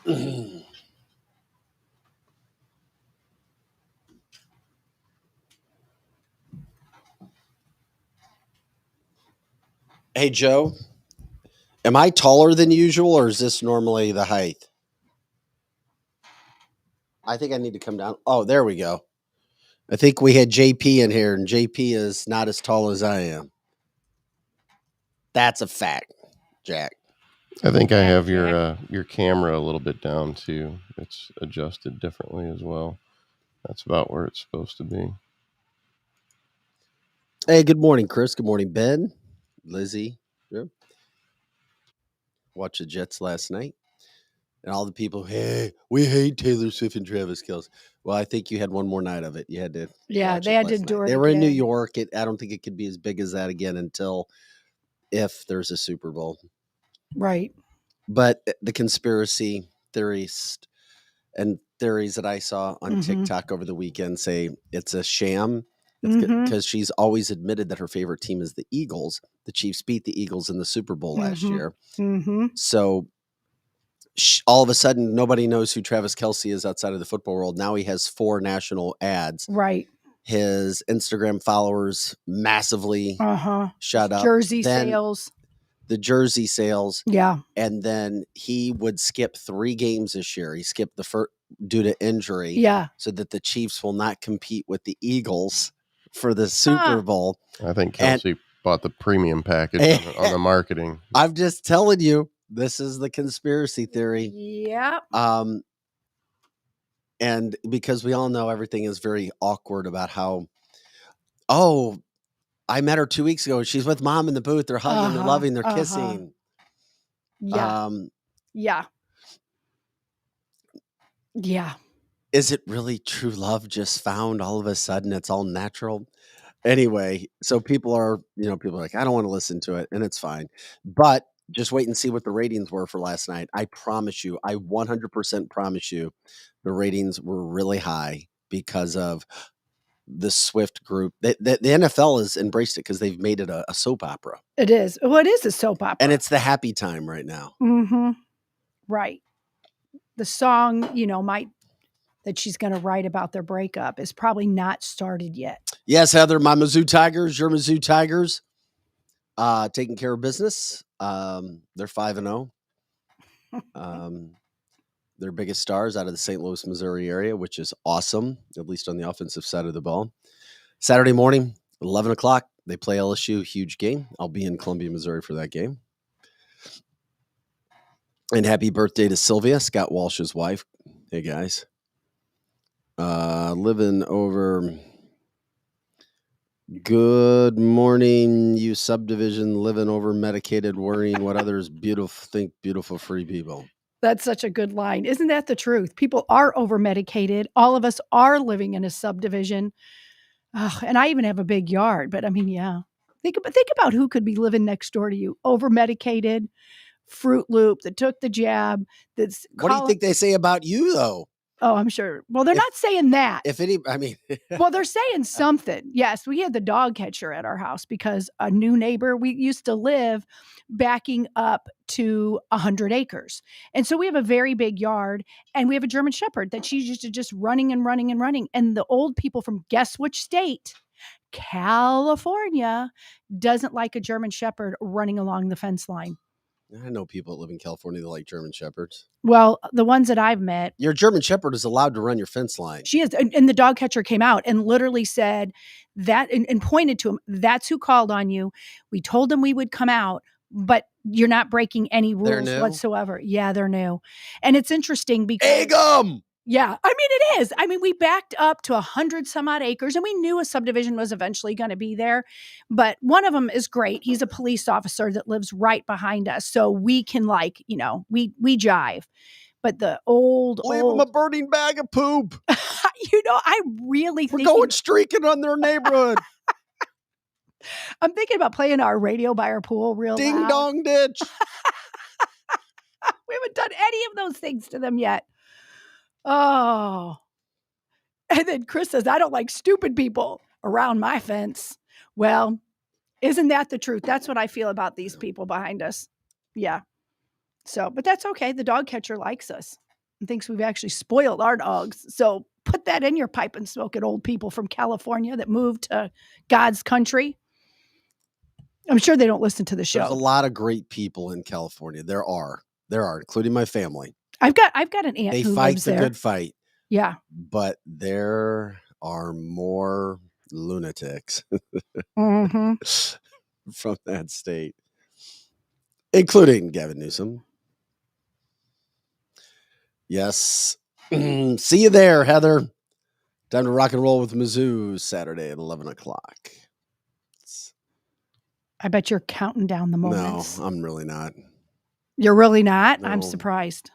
Hey, Joe, am I taller than usual or is this normally the height? I think I need to come down. Oh, there we go. I think we had JP in here, and JP is not as tall as I am. That's a fact, Jack. I think I have your camera a little bit down too. It's adjusted differently as well. That's about where it's supposed to be. Hey, good morning, Chris. Good morning, Ben, Lizzie. Yeah. Watched the Jets last night, and all the people, hey, we hate Taylor Swift and Travis Kelce. Well, I think you had one more night of it. You had to, they had to endure it. They were in New York. I don't think it could be as big as that again until if there's a Super Bowl, right? But the conspiracy theories and theories that I saw on TikTok over the weekend say it's a sham. Because she's always admitted that her favorite team is the Eagles. The Chiefs beat the Eagles in the Super Bowl last year. So all of a sudden, nobody knows who Travis Kelce is outside of the football world. Now he has 4 national ads. Right. His Instagram followers massively shot up. Jersey sales. The jersey sales. Yeah. And then he would skip 3 games this year. He skipped the first due to injury. Yeah. So that the Chiefs will not compete with the Eagles for the Super Bowl. I think Kelce bought the premium package on the marketing. I'm just telling you, this is the conspiracy theory. Yeah. And because we all know everything is very awkward about how, I met her 2 weeks ago. She's with mom in the booth. They're hugging, they're loving, they're kissing. Yeah. Yeah. Is it really true love just found all of a sudden? It's all natural. Anyway, so people are like, I don't want to listen to it, and it's fine. But just wait and see what the ratings were for last night. I promise you, I 100% promise you, the ratings were really high because of the Swift group. The NFL has embraced it because they've made it a soap opera. It is. Well, it is a soap opera. And it's the happy time right now. Right. The song, that she's going to write about their breakup is probably not started yet. Yes, Heather, my Mizzou Tigers, your Mizzou Tigers, taking care of business. They're 5-0. Their biggest stars out of the St. Louis, Missouri area, which is awesome, at least on the offensive side of the ball. Saturday morning, 11 o'clock, they play LSU, huge game. I'll be in Columbia, Missouri for that game. And happy birthday to Sylvia, Scott Walsh's wife. Hey, guys. Living over. Good morning, you subdivision living over medicated, worrying what others think beautiful free people. That's such a good line. Isn't that the truth? People are over medicated. All of us are living in a subdivision. And I even have a big yard, but I mean, yeah. Think about who could be living next door to you. Over medicated, Fruit Loop that took the jab. What do you think they say about you, though? Oh, I'm sure. Well, they're not saying that. Well, they're saying something. Yes, we had the dog catcher at our house because a new neighbor, we used to live backing up to 100 acres. And so we have a very big yard and we have a German Shepherd that she's used to just running and running and running. And the old people from guess which state? California doesn't like a German Shepherd running along the fence line. I know people that live in California that like German Shepherds. Well, the ones that I've met. Your German Shepherd is allowed to run your fence line. She is. And the dog catcher came out and literally said that and pointed to him. That's who called on you. We told them we would come out, but you're not breaking any rules whatsoever. Yeah, they're new. And it's interesting because. Egg 'em! Yeah, I mean, it is. I mean, we backed up to 100 some odd acres and we knew a subdivision was eventually going to be there. But one of them is great. He's a police officer that lives right behind us. So we can we jive. But the Leave them a burning bag of poop. I really think. We're going streaking on their neighborhood. I'm thinking about playing our radio by our pool real Ding loud. dong ditch. We haven't done any of those things to them yet. Oh. And then Chris says, I don't like stupid people around my fence. Well, isn't that the truth? That's what I feel about these people behind us. Yeah. So, but that's okay. The dog catcher likes us. and thinks we've actually spoiled our dogs. So put that in your pipe and smoke it, old people from California that moved to God's country. I'm sure they don't listen to the show. There's a lot of great people in California. There are, including my family. I've got an aunt They who fight lives the there. good fight. Yeah. But there are more lunatics Mm-hmm. from that state, including Gavin Newsom. Yes. See you there, Heather. Time to rock and roll with Mizzou Saturday at 11 o'clock. I bet you're counting down the moments. No, I'm really not. You're really not? No. I'm surprised.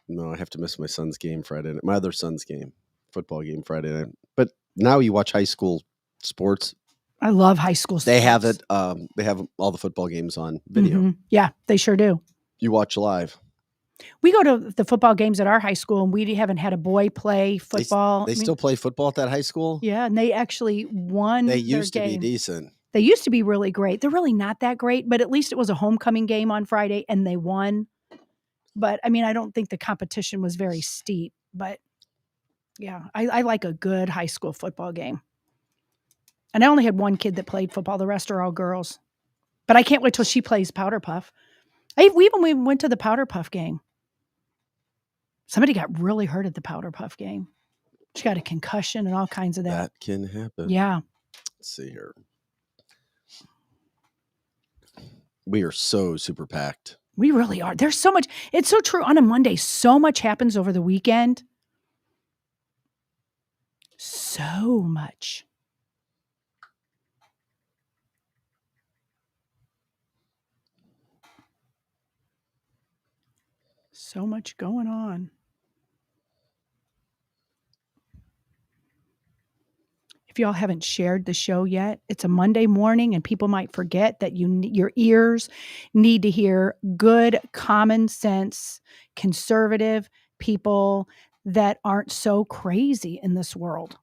No, I have to miss my son's game Friday night. My other son's game, football game Friday night. But now you watch high school sports. I love high school sports. They have it. They have all the football games on video. Mm-hmm. Yeah, they sure do. You watch live. We go to the football games at our high school, and we haven't had a boy play football. They still play football at that high school? Yeah, and they actually won. They used to be decent. They used to be really great. They're really not that great, but at least it was a homecoming game on Friday, and they won. But, I mean, I don't think the competition was very steep. But, yeah, I like a good high school football game. And I only had one kid that played football. The rest are all girls. But I can't wait till she plays Powder Puff. We even went to the Powder Puff game. Somebody got really hurt at the Powder Puff game. She got a concussion and all kinds of that. That can happen. Yeah. Let's see here. We are so super packed. We really are. There's so much. It's so true. On a Monday, so much happens over the weekend. So much. So much going on. If y'all haven't shared the show yet, it's a Monday morning and people might forget that your ears need to hear good, common sense, conservative people that aren't so crazy in this world.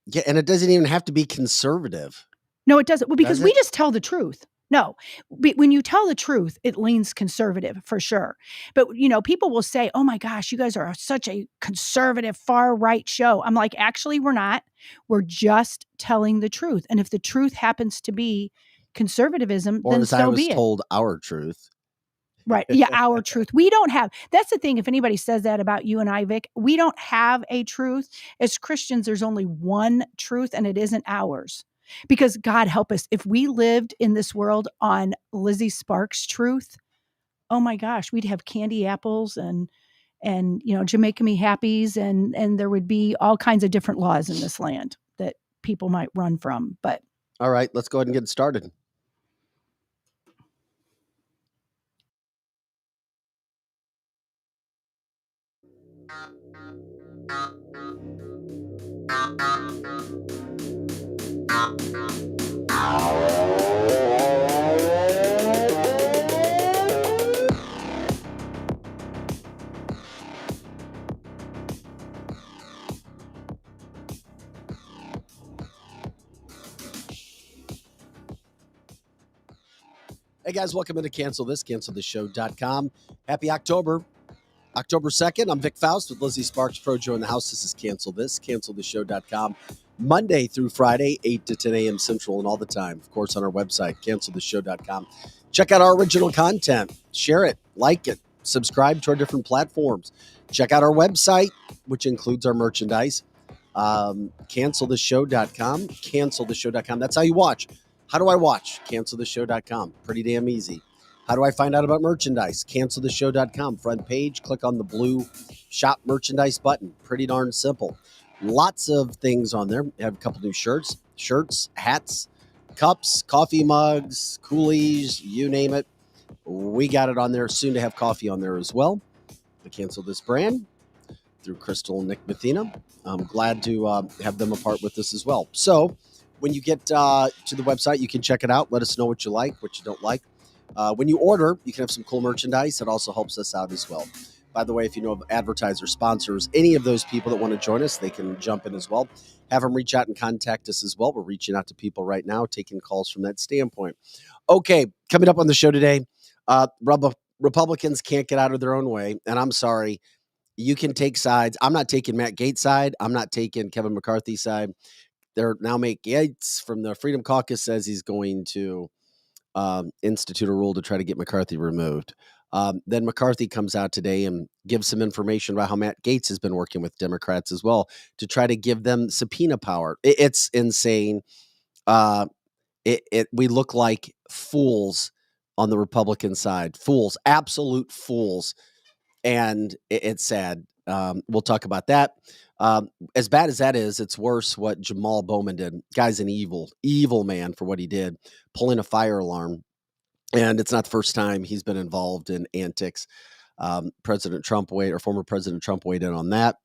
Yeah, and it doesn't even have to be conservative. No, it doesn't. Well, because we just tell the truth. No, when you tell the truth, it leans conservative for sure. But, people will say, oh my gosh, you guys are such a conservative, far right show. I'm like, actually, we're not. We're just telling the truth. And if the truth happens to be conservatism, or then as so I was be it. told, our truth. Right. Yeah, our truth. We don't have. That's the thing. If anybody says that about you and I, Vic, we don't have a truth. As Christians, there's only one truth, and it isn't ours. Because God help us, if we lived in this world on Lizzie Sparks' truth, oh my gosh, we'd have candy apples and Jamaica Me Happies, and there would be all kinds of different laws in this land that people might run from. But all right, let's go ahead and get started. Hey guys, welcome into cancelthisshow.com. Happy October. October 2nd, I'm Vic Faust with Lizzie Sparks, Projo in the house. This is cancelthisshow.com. Monday through Friday, 8 to 10 a.m. Central and all the time. Of course, on our website, cancelthisshow.com. Check out our original content. Share it, like it, subscribe to our different platforms. Check out our website, which includes our merchandise. Cancelthisshow.com. Cancelthisshow.com. That's how you watch. How do I watch? Cancelthisshow.com. Pretty damn easy. How do I find out about merchandise? Cancelthisshow.com. Front page, click on the blue shop merchandise button. Pretty darn simple. Lots of things on there. We have a couple new shirts, hats, cups, coffee mugs, coolies, you name it. We got it on there. Soon to have coffee on there as well. The Cancel This brand through Crystal and Nick Mathena. I'm glad to have them a part with this as well. So when you get to the website, you can check it out. Let us know what you like, what you don't like. When you order, you can have some cool merchandise. It also helps us out as well. By the way, if you know of advertisers, sponsors, any of those people that want to join us, they can jump in as well. Have them reach out and contact us as well. We're reaching out to people right now, taking calls from that standpoint. Okay, coming up on the show today, Republicans can't get out of their own way. And I'm sorry, You can take sides. I'm not taking Matt Gaetz' side. I'm not taking Kevin McCarthy's side. They're now Matt Gaetz from the Freedom Caucus says he's going to institute a rule to try to get McCarthy removed. Then McCarthy comes out today and gives some information about how Matt Gaetz has been working with Democrats as well to try to give them subpoena power. It's insane. We look like fools on the Republican side. Fools, absolute fools. And it's sad. We'll talk about that. As bad as that is, it's worse what Jamaal Bowman did. Guy's an evil man for what he did, pulling a fire alarm. And it's not the first time he's been involved in antics. Former President Trump weighed in on that.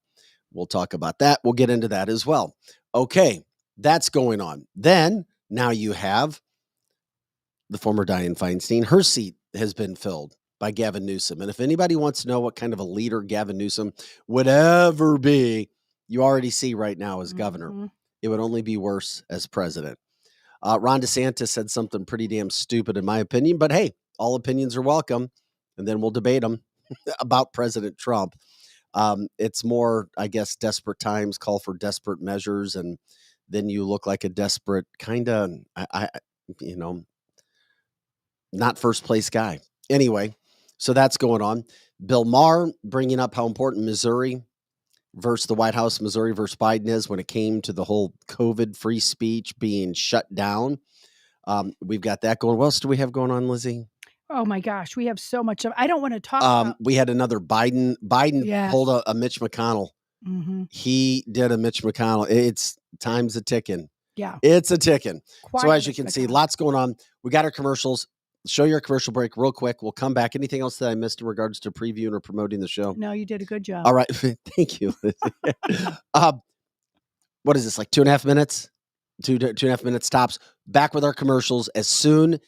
We'll talk about that. We'll get into that as well. Okay, that's going on. Then now you have the former Dianne Feinstein. Her seat has been filled by Gavin Newsom. And if anybody wants to know what kind of a leader Gavin Newsom would ever be, you already see right now as governor. It would only be worse as president. Ron DeSantis said something pretty damn stupid, in my opinion, but hey, all opinions are welcome. And then we'll debate them about President Trump. It's more, I guess, desperate times call for desperate measures. And then you look like a desperate kind of, not first place guy. Anyway, so that's going on. Bill Maher bringing up how important Missouri versus the White House, Missouri versus Biden is when it came to the whole COVID free speech being shut down. We've got that going. What else do we have going on, Lizzie? Oh my gosh, we have so much of. I don't want to talk about. We had another Biden pulled a Mitch McConnell. He did a Mitch McConnell. It's time's a ticking. Yeah, it's a ticking. Quite so as you can see, lots going on. We got our commercials. Show your commercial break real quick. We'll come back. Anything else that I missed in regards to previewing or promoting the show? No, you did a good job. All right. Thank you. What is this, like 2.5 minutes? 2.5 minutes tops. Back with our commercials. As soon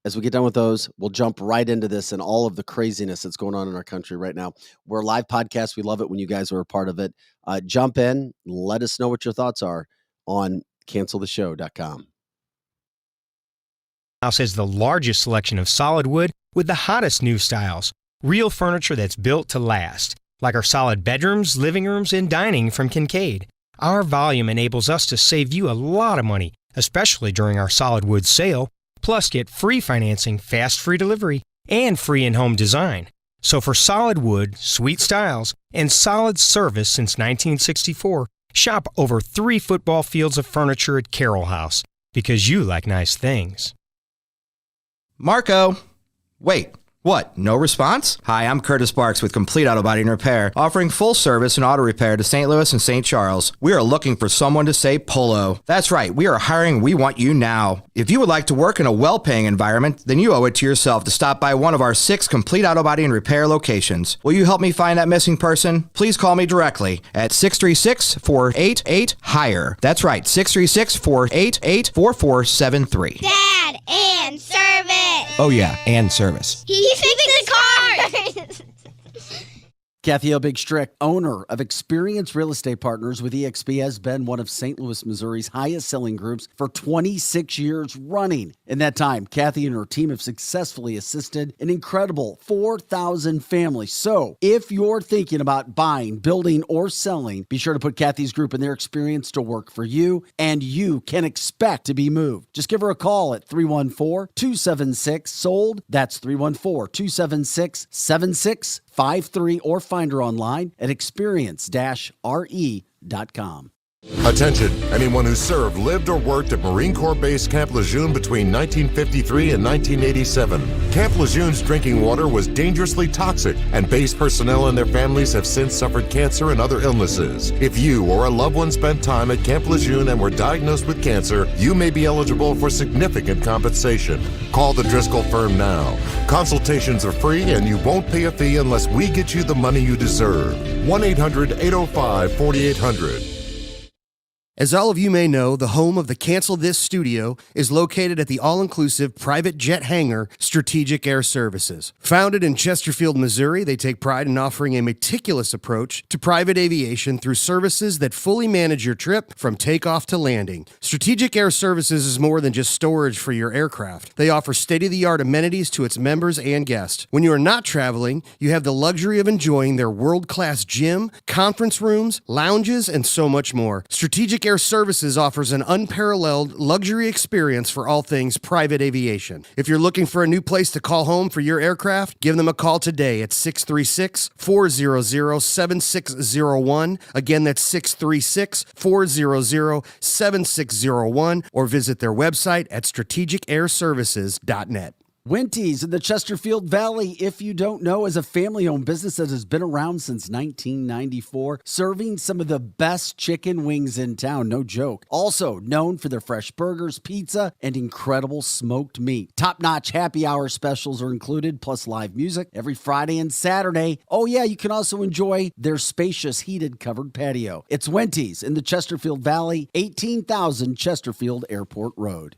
as we get done with those, we'll jump right into this and all of the craziness that's going on in our country right now. We're a live podcast. We love it when you guys are a part of it. Jump in. Let us know what your thoughts are on canceltheshow.com. House has the largest selection of solid wood with the hottest new styles. Real furniture that's built to last, like our solid bedrooms, living rooms, and dining from Kincaid. Our volume enables us to save you a lot of money, especially during our solid wood sale. Plus, get free financing, fast free delivery, and free in-home design. So for solid wood, sweet styles, and solid service since 1964, shop over 3 football fields of furniture at Carroll House, because you like nice things. Marco! Wait, what? No response? Hi, I'm Curtis Barks with Complete Auto Body and Repair, offering full service and auto repair to St. Louis and St. Charles. We are looking for someone to say polo. That's right, we are hiring. We want you now. If you would like to work in a well-paying environment, then you owe it to yourself to stop by one of our 6 Complete Auto Body and Repair locations. Will you help me find that missing person? Please call me directly at 636-488-HIRE. That's right, 636-488-4473. Dad, and service. Oh yeah, and service. He fixes cars. Kathy O. Big Strick, owner of Experienced Real Estate Partners with EXP, has been one of St. Louis, Missouri's highest selling groups for 26 years running. In that time, Kathy and her team have successfully assisted an incredible 4,000 families. So if you're thinking about buying, building, or selling, be sure to put Kathy's group and their experience to work for you, and you can expect to be moved. Just give her a call at 314-276-SOLD. That's 314-276-7653, or find her online at experience-re.com. Attention, anyone who served, lived, or worked at Marine Corps Base Camp Lejeune between 1953 and 1987. Camp Lejeune's drinking water was dangerously toxic, and base personnel and their families have since suffered cancer and other illnesses. If you or a loved one spent time at Camp Lejeune and were diagnosed with cancer, you may be eligible for significant compensation. Call the Driscoll firm now. Consultations are free, and you won't pay a fee unless we get you the money you deserve. 1-800-805-4800. As all of you may know, the home of the Cancel This studio is located at the all-inclusive private jet hangar, Strategic Air Services. Founded in Chesterfield, Missouri, they take pride in offering a meticulous approach to private aviation through services that fully manage your trip from takeoff to landing. Strategic Air Services is more than just storage for your aircraft. They offer state-of-the-art amenities to its members and guests. When you are not traveling, you have the luxury of enjoying their world-class gym, conference rooms, lounges, and so much more. Strategic Air Services offers an unparalleled luxury experience for all things private aviation. If you're looking for a new place to call home for your aircraft, give them a call today at 636-400-7601. Again, that's 636-400-7601, or visit their website at strategicairservices.net. Winty's in the Chesterfield Valley, if you don't know, is a family-owned business that has been around since 1994, serving some of the best chicken wings in town, no joke. Also known for their fresh burgers, pizza, and incredible smoked meat. Top-notch happy hour specials are included, plus live music every Friday and Saturday. Oh yeah, you can also enjoy their spacious heated covered patio. It's Winty's in the Chesterfield Valley, 18,000 Chesterfield Airport Road.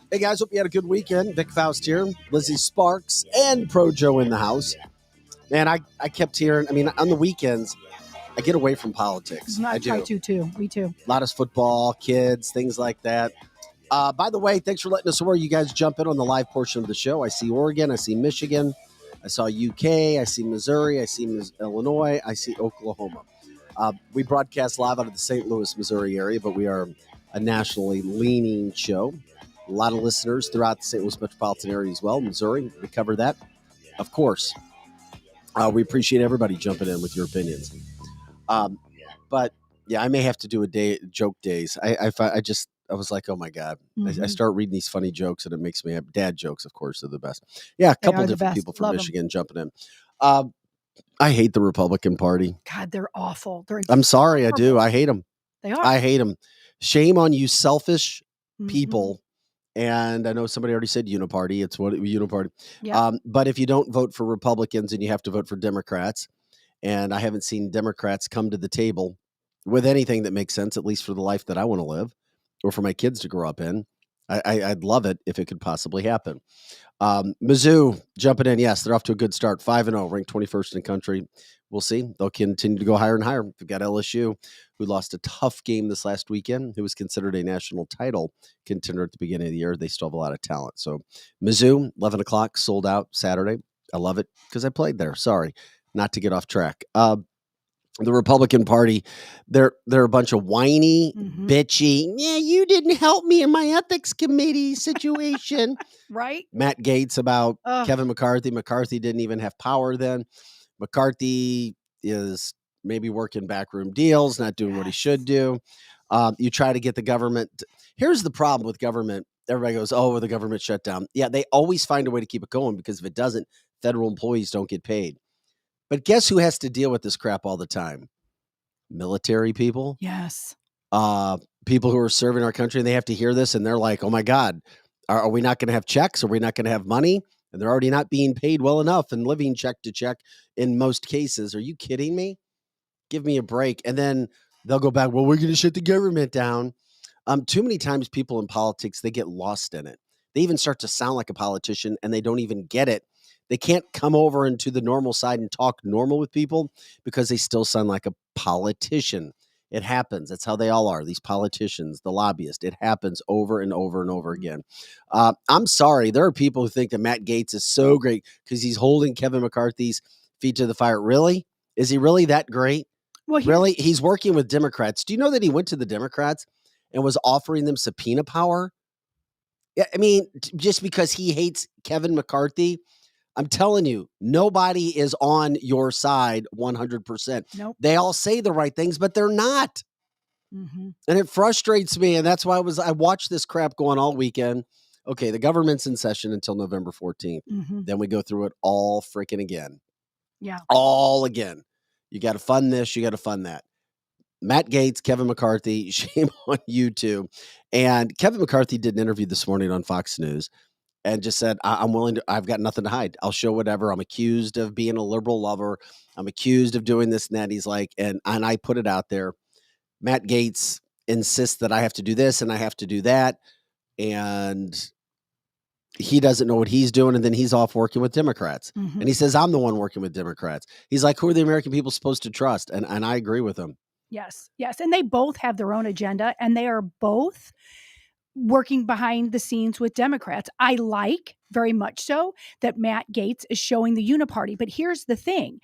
Hey guys, hope you had a good weekend. Vic Faust here, Lizzie Sparks, and Pro Joe in the house. Man, I kept hearing, on the weekends, I get away from politics. I try to too. Me too. A lot of football, kids, things like that. By the way, thanks for letting us know where you guys jump in on the live portion of the show. I see Oregon, I see Michigan, I saw UK, I see Missouri, I see Illinois, I see Oklahoma. We broadcast live out of the St. Louis, Missouri area, but we are a nationally leaning show. A lot of listeners throughout the St. Louis metropolitan area as well. Missouri, we cover that. Of course, we appreciate everybody jumping in with your opinions. But yeah, I may have to do a day joke days. I was like, oh my God. Mm-hmm. I start reading these funny jokes and it makes me have dad jokes, of course, are the best. Yeah, a couple different people from Michigan jumping in. I hate the Republican Party. God, they're awful. I'm sorry, I do. I hate them. They are. I hate them. Shame on you selfish people. And I know somebody already said uniparty. It's what uniparty. Yeah. But if you don't vote for Republicans and you have to vote for Democrats, and I haven't seen Democrats come to the table with anything that makes sense, at least for the life that I want to live or for my kids to grow up in, I'd love it if it could possibly happen. Mizzou jumping in. Yes, they're off to a good start. 5-0, ranked 21st in the country. We'll see. They'll continue to go higher and higher. We've got LSU, who lost a tough game this last weekend, who was considered a national title contender at the beginning of the year. They still have a lot of talent. So Mizzou, 11 o'clock, sold out Saturday. I love it because I played there. Sorry, not to get off track. The Republican Party, they're a bunch of whiny, bitchy. Yeah, you didn't help me in my ethics committee situation. Right? Matt Gaetz about Kevin McCarthy. McCarthy didn't even have power then. McCarthy is maybe working backroom deals, not doing what he should do. You try to get the government. Here's the problem with government. Everybody goes, oh, the government shut down. Yeah, they always find a way to keep it going because if it doesn't, federal employees don't get paid. But guess who has to deal with this crap all the time? Military people. Yes. People who are serving our country, and they have to hear this, and they're like, oh, my God, are we not going to have checks? Are we not going to have money? And they're already not being paid well enough and living check to check in most cases. Are you kidding me? Give me a break. And then they'll go back, well, we're going to shut the government down. Too many times people in politics, they get lost in it. They even start to sound like a politician, and they don't even get it. They can't come over into the normal side and talk normal with people because they still sound like a politician. It happens. That's how they all are. These politicians, the lobbyists, it happens over and over and over again. I'm sorry. There are people who think that Matt Gaetz is so great because he's holding Kevin McCarthy's feet to the fire. Really? Is he really that great? Well, really? He's working with Democrats. Do you know that he went to the Democrats and was offering them subpoena power? Yeah, I mean, just because he hates Kevin McCarthy, I'm telling you, nobody is on your side 100%. Nope. They all say the right things, but they're not. Mm-hmm. And it frustrates me. And that's why I watched this crap going all weekend. Okay, the government's in session until November 14th. Mm-hmm. Then we go through it all freaking again. Yeah. All again. You got to fund this. You got to fund that. Matt Gaetz, Kevin McCarthy, shame on you two. And Kevin McCarthy did an interview this morning on Fox News and just said, I'm willing to, I've got nothing to hide. I'll show whatever. I'm accused of being a liberal lover. I'm accused of doing this and that. He's like, and I put it out there. Matt Gaetz insists that I have to do this and I have to do that. And he doesn't know what he's doing. And then he's off working with Democrats. Mm-hmm. And he says, I'm the one working with Democrats. He's like, who are the American people supposed to trust? And I agree with him. Yes. Yes. And they both have their own agenda and they are both working behind the scenes with Democrats. I like very much so that Matt Gaetz is showing the uniparty. But here's the thing.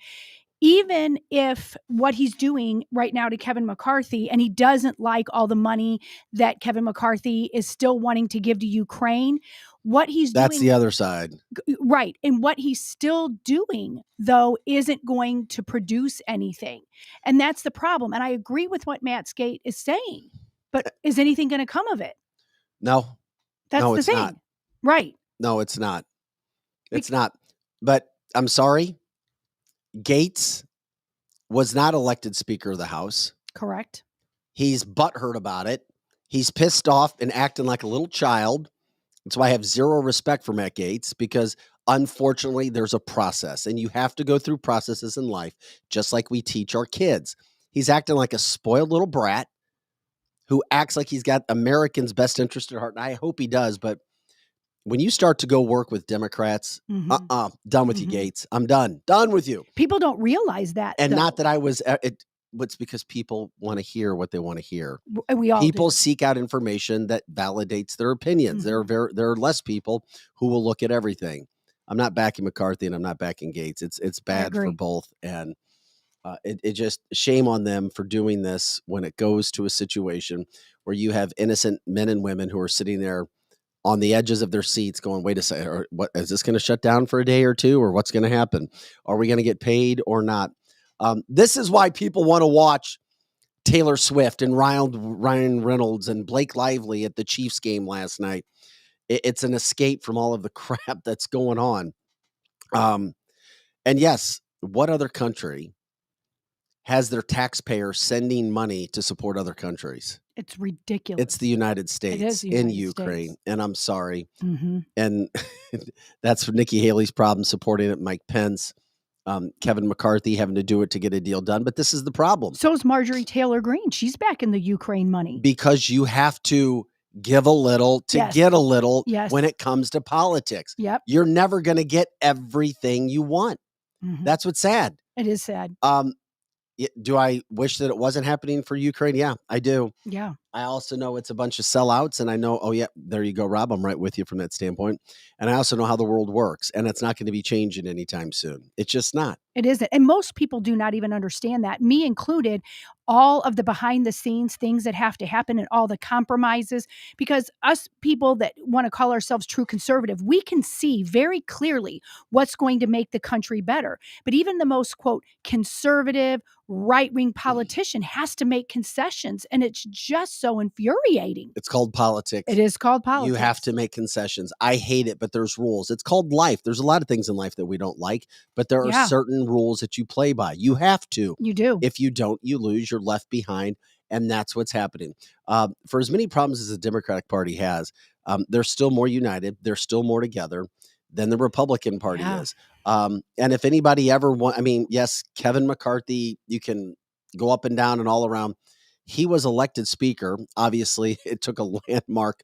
Even if what he's doing right now to Kevin McCarthy, and he doesn't like all the money that Kevin McCarthy is still wanting to give to Ukraine, what he's That's doing, the other side. right? And what he's still doing, though, isn't going to produce anything. And that's the problem. And I agree with what Matt Gaetz is saying. But is anything going to come of it? No. That's No, the it's thing. not. Right. No, it's not. It's not. But I'm sorry. Gaetz was not elected Speaker of the House. Correct. He's butthurt about it. He's pissed off and acting like a little child. That's why I have zero respect for Matt Gaetz, because unfortunately there's a process and you have to go through processes in life, just like we teach our kids. He's acting like a spoiled little brat who acts like he's got Americans' best interest at heart. And I hope he does. But when you start to go work with Democrats, done with you, Gaetz. I'm done. Done with you. People don't realize that. And though. not that I was, it's because people want to hear what they want to hear. We all people do. seek out information that validates their opinions. There are less people who will look at everything. I'm not backing McCarthy and I'm not backing Gaetz. It's bad for both. And it just shame on them for doing this when it goes to a situation where you have innocent men and women who are sitting there on the edges of their seats going, wait a second, or what is this going to shut down for a day or two, or what's going to happen? Are we going to get paid or not? This is why people want to watch Taylor Swift and Ryan Reynolds and Blake Lively at the Chiefs game last night. It's an escape from all of the crap that's going on. And yes, what other country has their taxpayers sending money to support other countries? It's ridiculous. It's the United States in Ukraine. And I'm sorry. And that's Nikki Haley's problem supporting it. Mike Pence, Kevin McCarthy having to do it to get a deal done. But this is the problem. So is Marjorie Taylor Greene. She's back in the Ukraine money. Because you have to give a little to get a little when it comes to politics. Yep. You're never going to get everything you want. That's what's sad. It is sad. Do I wish that it wasn't happening for Ukraine? Yeah, I do. Yeah. I also know it's a bunch of sellouts, and I know, oh yeah, there you go, Rob. I'm right with you from that standpoint. And I also know how the world works, and it's not going to be changing anytime soon. It's just not. It isn't. And most people do not even understand that, me included, all of the behind the scenes things that have to happen and all the compromises, because us people that want to call ourselves true conservative, we can see very clearly what's going to make the country better. But even the most, quote, conservative, right-wing politician has to make concessions. And it's just so infuriating. It's called politics. It is called politics. You have to make concessions. I hate it, but there's rules. It's called life. There's a lot of things in life that we don't like, but there are certain rules that you play by. You have to. You do. If you don't, you lose. You're left behind. And that's what's happening. For as many problems as the Democratic Party has, they're still more united. They're still more together than the Republican Party is. And if anybody ever yes, Kevin McCarthy, you can go up and down and all around. He was elected speaker. Obviously, it took a landmark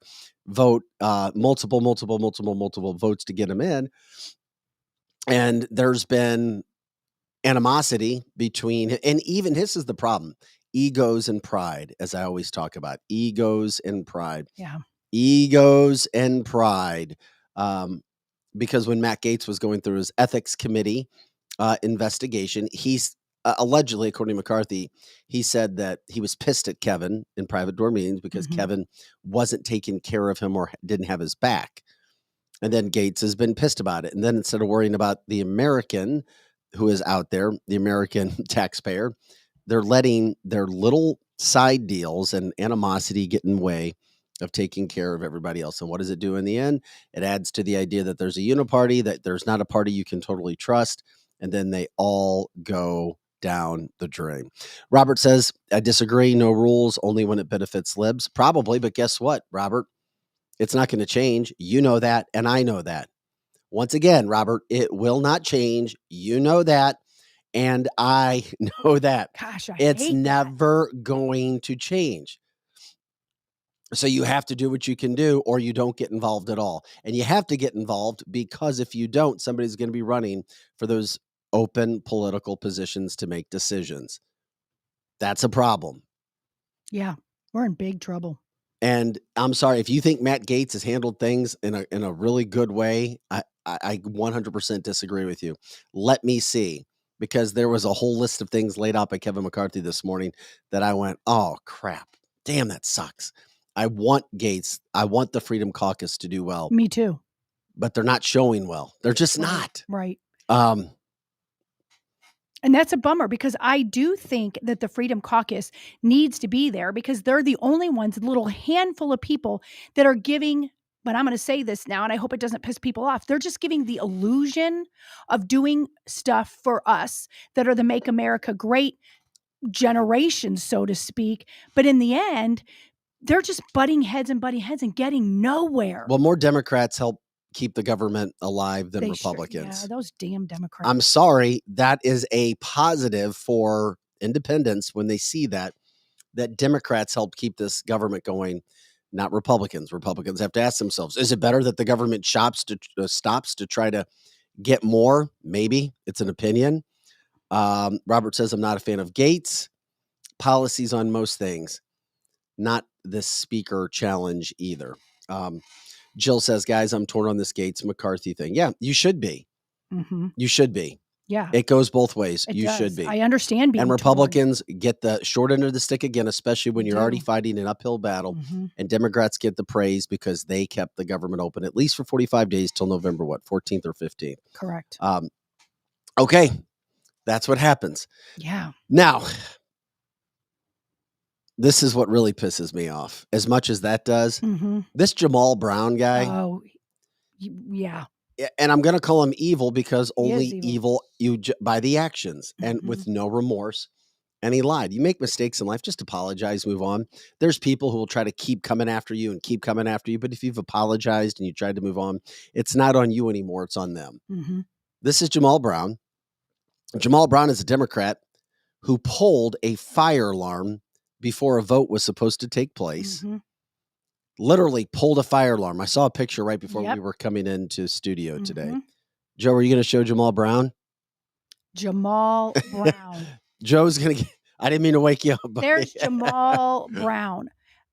vote, multiple votes to get him in. And there's been animosity between, and even this is the problem, egos and pride, as I always talk about, egos and pride. Yeah. Egos and pride. Because when Matt Gaetz was going through his ethics committee investigation, he's allegedly, according to McCarthy, he said that he was pissed at Kevin in private door meetings because Kevin wasn't taking care of him or didn't have his back. And then Gaetz has been pissed about it. And then instead of worrying about the American who is out there, the American taxpayer, they're letting their little side deals and animosity get in the way of taking care of everybody else. And what does it do in the end? It adds to the idea that there's a uniparty, that there's not a party you can totally trust, and then they all go down the drain. Robert says, I disagree. No rules, only when it benefits libs. Probably, but guess what, Robert? It's not going to change. You know that, and I know that. Once again, Robert, it will not change. You know that, and I know that. Gosh, It's hate never going to change. So you have to do what you can do, or you don't get involved at all. And you have to get involved, because if you don't, somebody's going to be running for those open political positions to make decisions. That's a problem. Yeah, we're in big trouble. And I'm sorry, if you think Matt Gaetz has handled things in a really good way, I 100% disagree with you. Let me see, because there was a whole list of things laid out by Kevin McCarthy this morning that I went, oh crap, damn, that sucks. I want Gaetz. I want the Freedom Caucus to do well. Me too. But they're not showing well. They're just not. Right. Um, And that's a bummer, because I do think that the Freedom Caucus needs to be there, because they're the only ones, a little handful of people that are giving, but I'm going to say this now, and I hope it doesn't piss people off. They're just giving the illusion of doing stuff for us that are the Make America Great generation, so to speak. But in the end, they're just butting heads and getting nowhere. well, more Democrats help keep the government alive than They sure- Republicans. yeah, those damn Democrats. I'm sorry, that is a positive for independents when they see that Democrats help keep this government going, not Republicans. Republicans have to ask themselves, is it better that the government stops to try to get more? Maybe. It's an opinion. Robert says, I'm not a fan of Gaetz. Policies on most things. Not the speaker challenge either. Jill says, guys, I'm torn on this Gaetz McCarthy thing. Yeah, you should be. Mm-hmm. You should be. Yeah, It goes both ways. it You does. should be. I understand being And torn. Republicans get the short end of the stick again, especially when They you're already do. fighting an uphill battle. Mhm. And Democrats get the praise because they kept the government open at least for 45 days till November, 14th or 15th. Correct. Okay, that's what happens. Yeah. Now, this is what really pisses me off. As much as that does, Mm-hmm. this Jamaal Brown guy, Oh, yeah. and I'm going to call him evil because He is only evil. evil by the actions and with no remorse. And he lied. You make mistakes in life, just apologize, move on. There's people who will try to keep coming after you and keep coming after you. But if you've apologized and you tried to move on, it's not on you anymore. It's on them. Mm-hmm. This is Jamaal Brown. Jamaal Brown is a Democrat who pulled a fire alarm before a vote was supposed to take place. Mm-hmm. Literally pulled a fire alarm. I saw a picture right before Yep. we were coming into studio today. Mhm. Joe, are you going to show Jamaal Brown? Jamaal Brown. Joe's going to get, I didn't mean to wake you up. buddy. There's Jamaal Brown.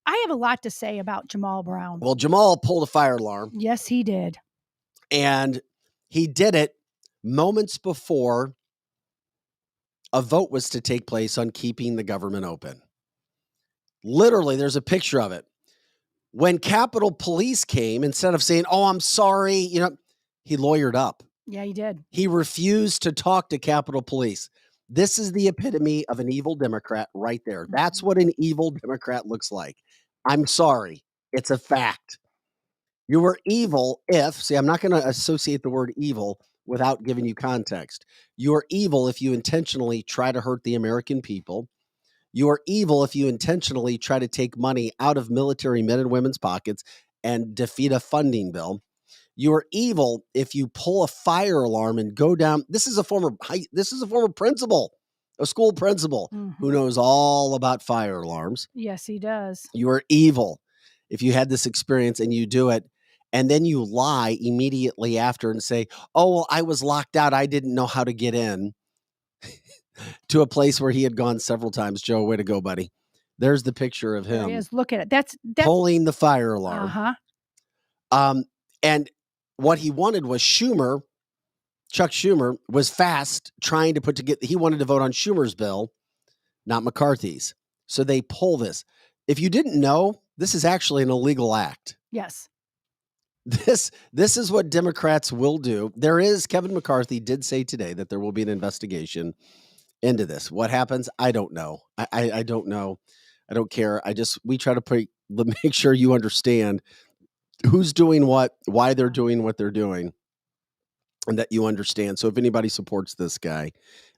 I have a lot to say about Jamaal Brown. Well, Jamaal pulled a fire alarm, Yes, he did. and he did it moments before a vote was to take place on keeping the government open. Literally, there's a picture of it. When Capitol Police came, instead of saying, oh, I'm sorry, he lawyered up. Yeah, he did. He refused to talk to Capitol Police. This is the epitome of an evil Democrat right there. That's what an evil Democrat looks like. I'm sorry. It's a fact. You were evil if, I'm not going to associate the word evil without giving you context. You are evil if you intentionally try to hurt the American people. You are evil if you intentionally try to take money out of military men and women's pockets and defeat a funding bill. You are evil if you pull a fire alarm and go down. This is a former principal, a school principal who knows all about fire alarms. Yes, he does. You are evil if you had this experience and you do it, and then you lie immediately after and say, oh, well, I was locked out. I didn't know how to get in to a place where he had gone several times. Joe, way to go, buddy. There's the picture of There him he is. Look at it. That's pulling the fire alarm. Uh-huh. And what he wanted was Chuck Schumer was fast trying to he wanted to vote on Schumer's bill, not McCarthy's. So they pull this. If you didn't know, this is actually an illegal act. Yes. This is what Democrats will do. Kevin McCarthy did say today that there will be an investigation into this. What happens? I don't know. I don't know. I don't care. We try to make sure you understand who's doing what, why they're doing what they're doing, and that you understand. So if anybody supports this guy,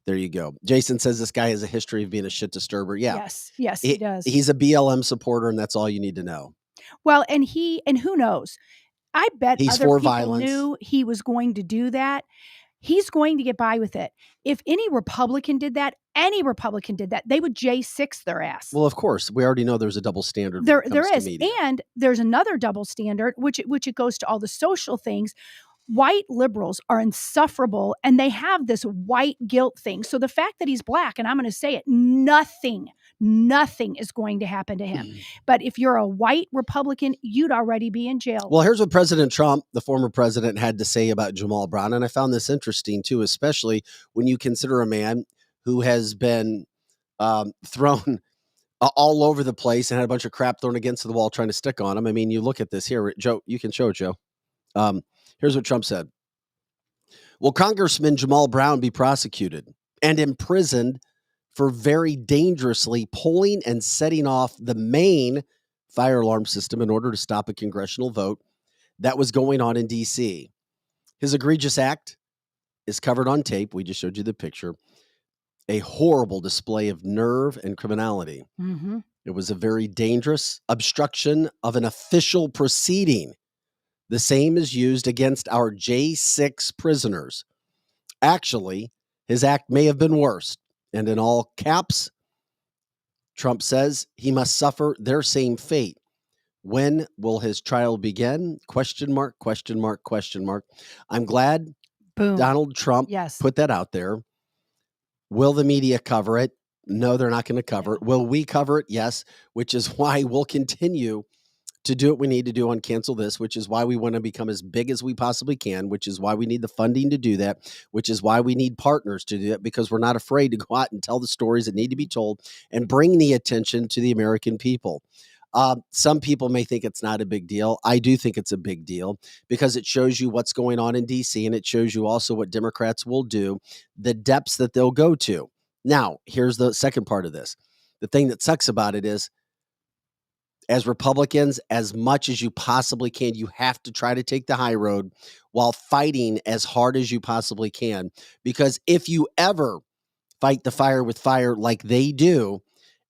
there you go. Jason says this guy has a history of being a shit disturber. Yeah. Yes, he does. He's a BLM supporter, and that's all you need to know. Well, and who knows? I bet He's other for people violence. knew he was going to do that. He's going to get by with it. If any Republican did that, they would J6 their ass. Well, of course, we already know there's a double standard. There is, and there's another double standard, which it goes to all the social things. White liberals are insufferable, and they have this white guilt thing. So the fact that he's black, and I'm going to say it, nothing is going to happen to him. But if you're a white Republican, you'd already be in jail. Well, here's what President Trump, the former president, had to say about Jamaal Brown. And I found this interesting, too, especially when you consider a man who has been thrown all over the place and had a bunch of crap thrown against the wall trying to stick on him. I mean, you look at this here. Joe, you can show it, Joe. Here's what Trump said. Will Congressman Jamaal Brown be prosecuted and imprisoned for very dangerously pulling and setting off the main fire alarm system in order to stop a congressional vote that was going on in D.C.? His egregious act is covered on tape. We just showed you the picture. A horrible display of nerve and criminality. Mm-hmm. It was a very dangerous obstruction of an official proceeding. The same is used against our J6 prisoners. Actually, his act may have been worse. And in all caps, Trump says he must suffer their same fate. When will his trial begin? Question mark, question mark, question mark. I'm glad Donald Trump put that out there. Will the media cover it? No, they're not going to cover it. Will we cover it? Yes, which is why we'll continue to do what we need to do on Cancel This, which is why we want to become as big as we possibly can, which is why we need the funding to do that, which is why we need partners to do that, because we're not afraid to go out and tell the stories that need to be told and bring the attention to the American people. Some people may think it's not a big deal. I do think it's a big deal because it shows you what's going on in D.C. and it shows you also what Democrats will do, the depths that they'll go to. Now, here's the second part of this. The thing that sucks about it is, as Republicans, as much as you possibly can, you have to try to take the high road while fighting as hard as you possibly can. Because if you ever fight the fire with fire like they do,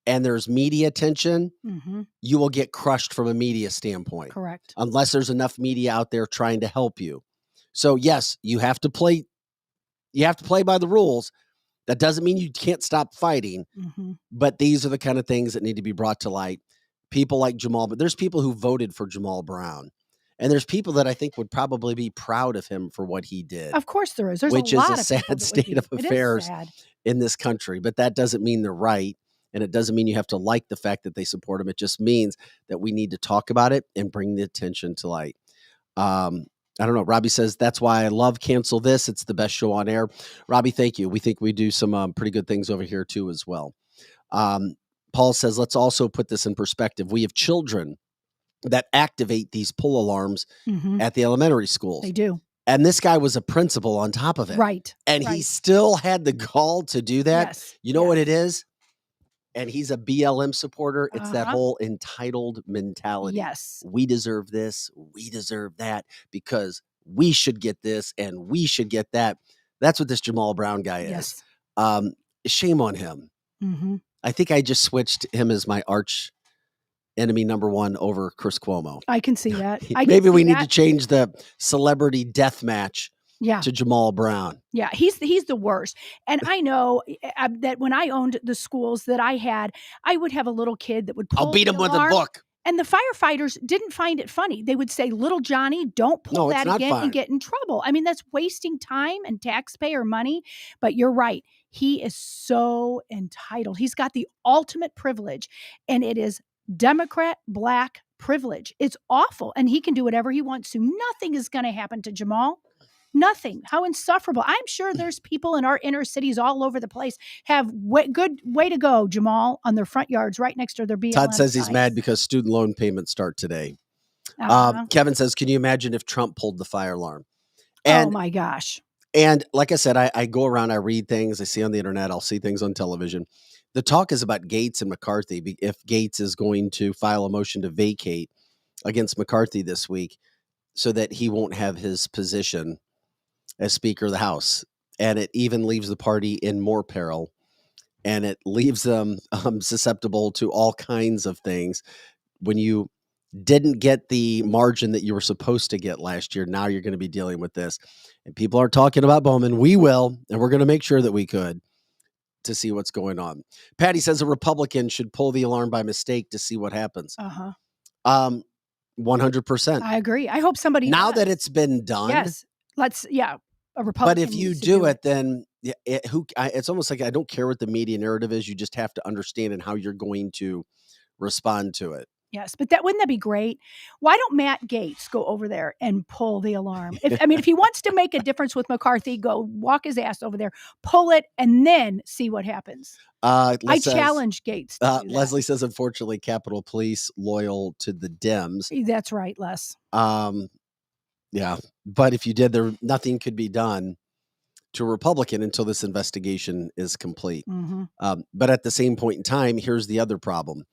and there's media attention, you will get crushed from a media standpoint. Correct. Unless there's enough media out there trying to help you. So yes, you have to play by the rules. That doesn't mean you can't stop fighting. But these are the kind of things that need to be brought to light. People like Jamaal, but there's people who voted for Jamaal Brown. And there's people that I think would probably be proud of him for what he did. Of course there is. There's which a is lot a of people sad state of affairs in this country. But that doesn't mean they're right. And it doesn't mean you have to like the fact that they support him. It just means that we need to talk about it and bring the attention to light. I don't know. Robbie says, that's why I love Cancel This. It's the best show on air. Robbie, thank you. We think we do some pretty good things over here too as well. Paul says, let's also put this in perspective. We have children that activate these pull alarms at the elementary schools. They do. And this guy was a principal on top of it. Right. And he still had the gall to do that. Yes. You know what it is? And he's a BLM supporter. It's that whole entitled mentality. Yes. We deserve this. We deserve that because we should get this and we should get that. That's what this Jamaal Brown guy is. Yes. Shame on him. I think I just switched him as my arch enemy number one over Chris Cuomo. I can see that. Maybe we need to change the celebrity death match to Jamaal Brown. Yeah, he's the worst. And I know that when I owned the schools that I had, I would have a little kid that would pull I'll beat him with a book. And the firefighters didn't find it funny. They would say, little Johnny, don't pull that again and get in trouble. I mean, that's wasting time and taxpayer money. But you're right. He is so entitled. He's got the ultimate privilege, and it is Democrat black privilege. It's awful. And he can do whatever he wants to. Nothing is going to happen to Jamaal. Nothing. How insufferable. I'm sure there's people in our inner cities all over the place have good way to go, Jamaal, on their front yards right next to their BLM Todd says he's signs. mad because student loan payments start today. Kevin says, can you imagine if Trump pulled the fire alarm? And, oh, my gosh. And like I said, I go around, I read things, I see on the internet, I'll see things on television. The talk is about GAETZ and McCarthy. If GAETZ is going to file a motion to vacate against McCarthy this week so that he won't have his position as Speaker of the House. And it even leaves the party in more peril, and it leaves them susceptible to all kinds of things. When you didn't get the margin that you were supposed to get last year, now you're going to be dealing with this. And people are talking about Bowman. We will, and we're going to make sure that we could, to see what's going on. Patty says a Republican should pull the alarm by mistake to see what happens. 100%. I agree. I hope somebody now does. that it's been done. Yes. A Republican. But if you do it, then it's almost like I don't care what the media narrative is. You just have to understand and how you're going to respond to it. Yes, but wouldn't that be great? Why don't Matt Gaetz go over there and pull the alarm? If he wants to make a difference with McCarthy, go walk his ass over there, pull it, and then see what happens. I challenge Gaetz. Leslie says, unfortunately, Capitol Police loyal to the Dems. That's right, Les. Yeah, but if you did, nothing could be done to a Republican until this investigation is complete. Mm-hmm. But at the same point in time, here's the other problem.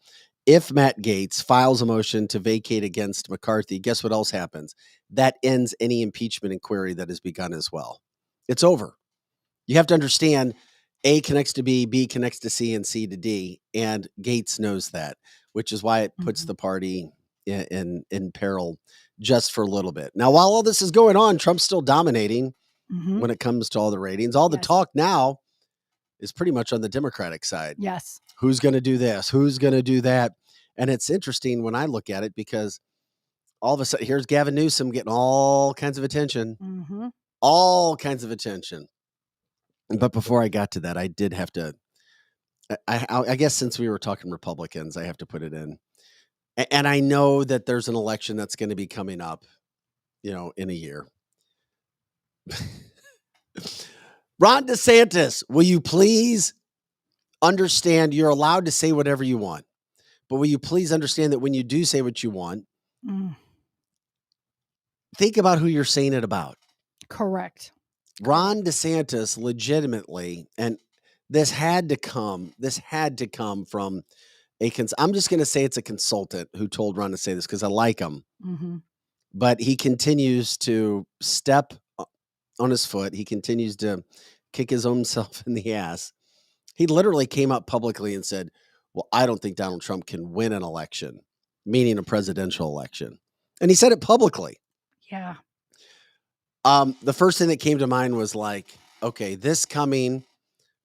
If Matt Gaetz files a motion to vacate against McCarthy, guess what else happens? That ends any impeachment inquiry that has begun as well. It's over. You have to understand, A connects to B connects to C, and C to D, and Gaetz knows that, which is why it puts the party in peril just for a little bit. Now, while all this is going on, Trump's still dominating when it comes to all the ratings. All the talk now is pretty much on the Democratic side. Yes. Who's going to do this? Who's going to do that? And it's interesting when I look at it because all of a sudden, here's Gavin Newsom getting all kinds of attention. Mm-hmm. All kinds of attention. But before I got to that, I did have to, I guess since we were talking Republicans, I have to put it in. And I know that there's an election that's going to be coming up, in a year. Ron DeSantis, will you please understand you're allowed to say whatever you want, but will you please understand that when you do say what you want, think about who you're saying it about. Correct. Ron DeSantis legitimately, and this had to come from I'm just going to say it's a consultant who told Ron to say this because I like him, but he continues to step on his foot. He continues to kick his own self in the ass. He literally came out publicly and said, well, I don't think Donald Trump can win an election, meaning a presidential election. And he said it publicly. Yeah. The first thing that came to mind was like, okay, this coming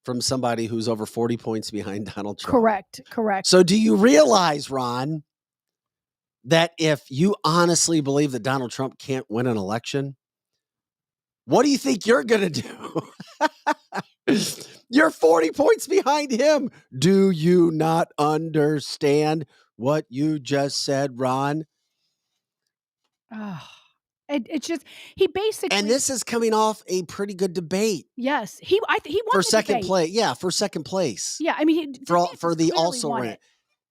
from somebody who's over 40 points behind Donald Trump. Correct. So do you realize, Ron, that if you honestly believe that Donald Trump can't win an election, what do you think you're going to do? You're 40 points behind him. Do you not understand what you just said, Ron? It's just, he basically. And this is coming off a pretty good debate. Yes. He won for second place. Yeah, for second place. Yeah, I mean, for the also rant.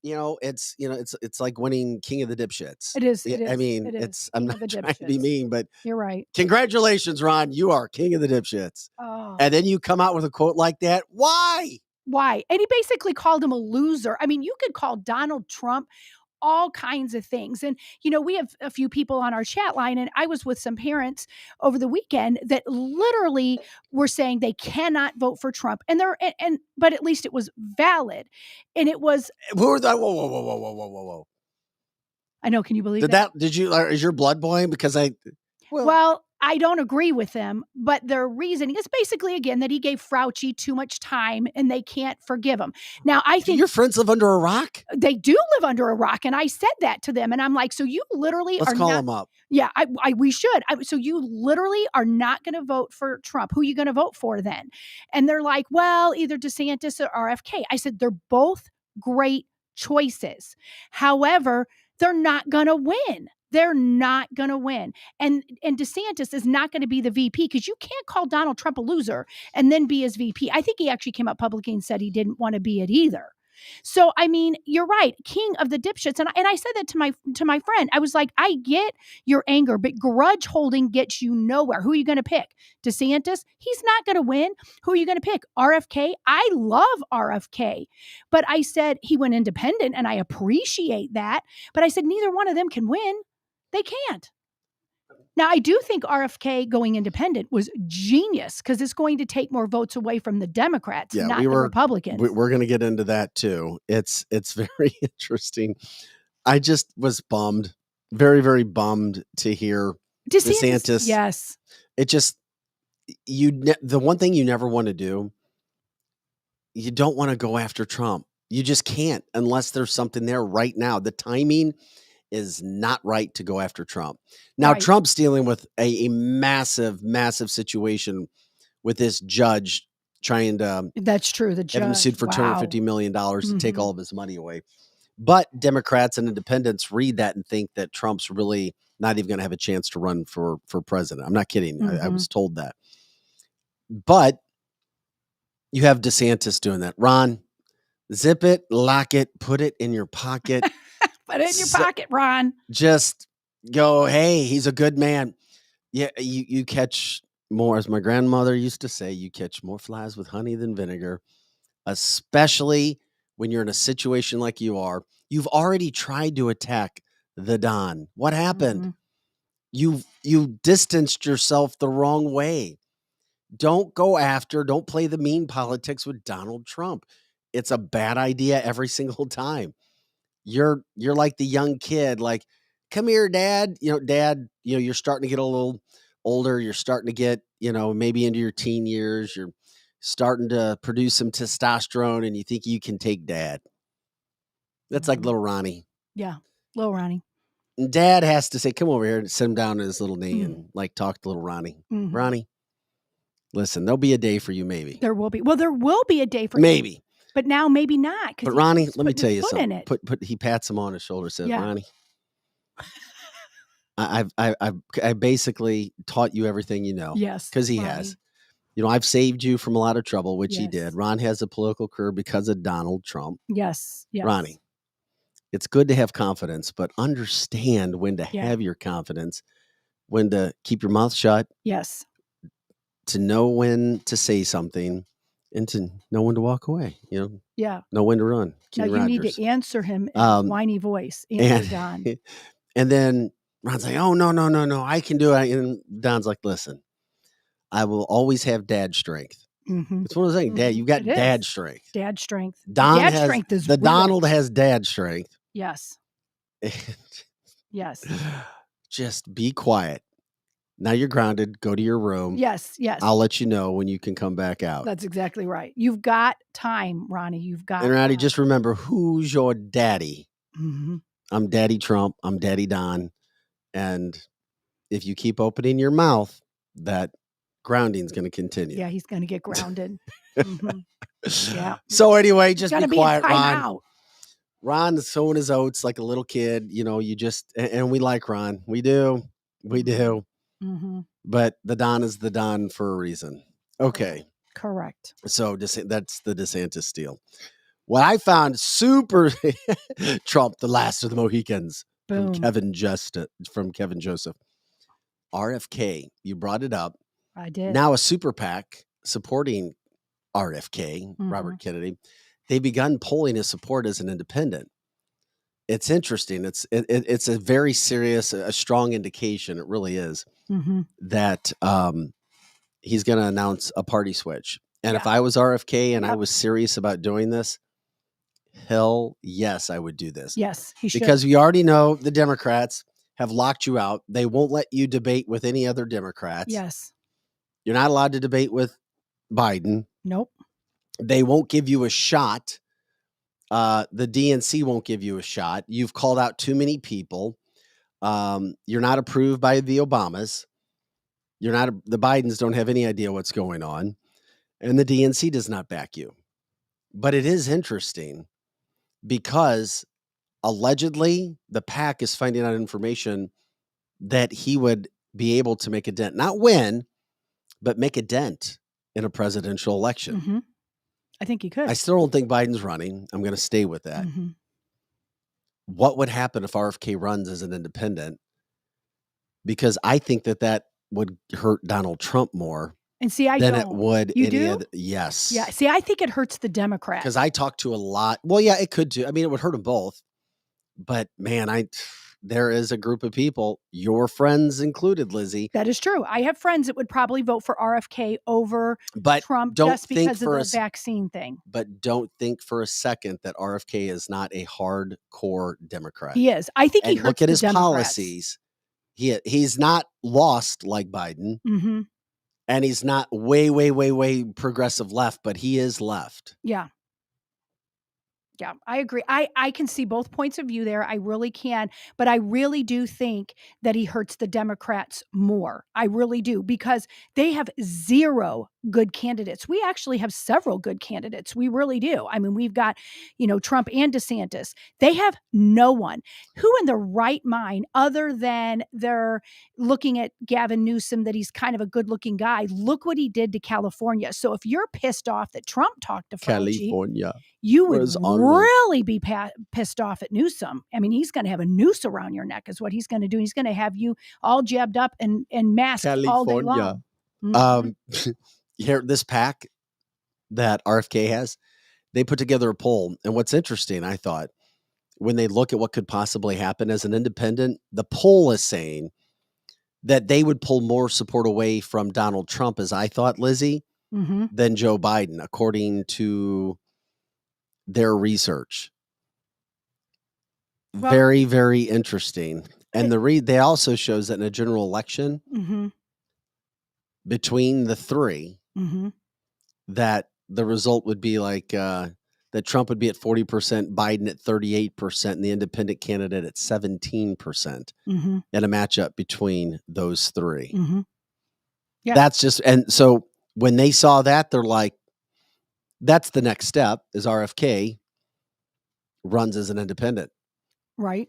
It's like winning King of the Dipshits. It is. I mean, I'm not trying to be mean, but you're right. Congratulations, Ron. You are King of the Dipshits. Oh. And then you come out with a quote like that. Why? And he basically called him a loser. I mean, you could call Donald Trump all kinds of things. And, we have a few people on our chat line, and I was with some parents over the weekend that literally were saying they cannot vote for Trump. But at least it was valid. And it was. Who are that? Whoa. I know. Can you believe that? Is your blood boiling? Because Well, I don't agree with them, but their reasoning is basically, again, that he gave Fauci too much time and they can't forgive him. Now, I think. Do your friends live under a rock? They do live under a rock. And I said that to them. And I'm like, so you literally Let's call them up. Yeah, we should. So you literally are not going to vote for Trump. Who are you going to vote for then? And they're like, well, either DeSantis or RFK. I said, they're both great choices. However, they're not going to win. They're not going to win. And DeSantis is not going to be the VP because you can't call Donald Trump a loser and then be his VP. I think he actually came out publicly and said he didn't want to be it either. So, I mean, you're right, king of the dipshits. And I said that to my friend. I was like, I get your anger, but grudge holding gets you nowhere. Who are you going to pick? DeSantis? He's not going to win. Who are you going to pick? RFK? I love RFK. But I said he went independent, and I appreciate that. But I said neither one of them can win. They can't. Now, I do think RFK going independent was genius because it's going to take more votes away from the Democrats, not the Republicans. We're going to get into that too. It's very interesting. I just was bummed, very, very bummed to hear DeSantis. Yes. It just, the one thing you never want to do, you don't want to go after Trump. You just can't unless there's something there right now. The timing is not right to go after Trump. Now, Right. Trump's dealing with a massive, massive situation with this judge trying to That's true. The judge. have him sued for $250 million to take Mhm. all of his money away. But Democrats and independents read that and think that Trump's really not even going to have a chance to run for president. I'm not kidding. I was told that. But you have DeSantis doing that. Ron, zip it, lock it, put it in your pocket. Put it in your pocket, Ron. Just go, hey, he's a good man. Yeah, you catch more, as my grandmother used to say, you catch more flies with honey than vinegar, especially when you're in a situation like you are. You've already tried to attack the Don. What happened? Mhm. You distanced yourself the wrong way. Don't play the mean politics with Donald Trump. It's a bad idea every single time. You're like the young kid, like, come here, dad. Dad, you're starting to get a little older. You're starting to get, maybe into your teen years. You're starting to produce some testosterone and you think you can take dad. That's like little Ronnie. Yeah. Little Ronnie. And dad has to say, come over here and sit him down on his little knee and like talk to little Ronnie. Mhm. Ronnie, listen, there'll be a day for you, maybe. There will be. Well, there will be a day for Maybe. you, but now maybe not. But Ronnie, let me tell you foot in something. it. He pats him on his shoulder, says, Yeah. Ronnie, I basically taught you everything you know. Yes. Because he Ronnie. has. I've saved you from a lot of trouble, which he Yes. did. Ron has a political career because of Donald Trump. Yes. Yes. Ronnie, it's good to have confidence, but understand when to Yeah. have your confidence, when to keep your mouth shut, Yes. to know when to say something, and to know when to walk away. Yeah. Know when to run. Now Kenny you Rogers. need to answer him in his whiny voice. Answer Don. And then Ron's like, oh, no, I can do it. And Don's like, listen, I will always have dad strength. Mhm. It's one of those things, Dad, you've got It is. dad strength. Dad strength. Dad Strength is the real. Donald has dad strength. Yes. Yes. Just be quiet. Now you're grounded. Go to your room. Yes. Yes. I'll let you know when you can come back out. That's exactly right. You've got time, Ronnie. You've got And Ronnie, time. just remember, who's your daddy? Mhm. I'm Daddy Trump. I'm Daddy Don. And if you keep opening your mouth, that grounding's going to continue. Yeah, he's going to get grounded. Mhm. Yeah. So anyway, just Gotta be quiet, a Ron. timeout. Ron is sowing his oats like a little kid. You just, and we like Ron. We do. We do. Mhm. But the Don is the Don for a reason. Okay. Correct. So that's the DeSantis deal. What I found super Trump, the last of the Mohicans, Boom. from Kevin Joseph. RFK, you brought it up. I did. Now a super PAC supporting RFK, Robert Kennedy. They've begun polling his support as an independent. It's interesting. It's a very serious, a strong indication. It really is that he's going to announce a party switch. And if I was RFK and I was serious about doing this, hell yes, I would do this. Yes, he should. Because we already know the Democrats have locked you out. They won't let you debate with any other Democrats. Yes. You're not allowed to debate with Biden. Nope. They won't give you a shot. The DNC won't give you a shot. You've called out too many people. You're not approved by the Obamas. The Bidens don't have any idea what's going on. And the DNC does not back you. But it is interesting because allegedly the PAC is finding out information that he would be able to make a dent, not win, but make a dent in a presidential election. I think he could. I still don't think Biden's running. I'm going to stay with that. Mhm. What would happen if RFK runs as an independent? Because I think that would hurt Donald Trump more And see, I than don't. it would You any do? other. Yes. Yeah. See, I think it hurts the Democrats. Because I talk to a lot. Well, yeah, it could too. I mean, it would hurt them both. But man, there is a group of people, your friends included, Lizzie. That is true. I have friends that would probably vote for RFK over But Trump don't just think because of the vaccine thing. But don't think for a second that RFK is not a hardcore Democrat. He is. I think he And hurts look at the his Democrats. policies. He's not lost like Biden, Mhm. and he's not way progressive left, but he is left. Yeah. Yeah, I agree. I can see both points of view there. I really can. But I really do think that he hurts the Democrats more. I really do, because they have zero good candidates. We actually have several good candidates. We really do. I mean, we've got, Trump and DeSantis. They have no one. Who in their right mind, other than they're looking at Gavin Newsom, that he's kind of a good looking guy. Look what he did to California. So if you're pissed off that Trump talked to Fauci, California. you would Where's Henri? really be pissed off at Newsom. I mean, he's going to have a noose around your neck is what he's going to do. He's going to have you all jabbed up and masked all day long. California. Here, this pack that RFK has, they put together a poll. And what's interesting, I thought, when they look at what could possibly happen as an independent, the poll is saying that they would pull more support away from Donald Trump, as I thought, Lizzie, than Joe Biden, according to their research. Well, very, very interesting. And they also shows that in a general election between the three, that the result would be like that Trump would be at 40%, Biden at 38%, and the independent candidate at 17% in a matchup between those three. Yeah. That's just, and so when they saw that, they're like, that's the next step, is RFK runs as an independent. Right.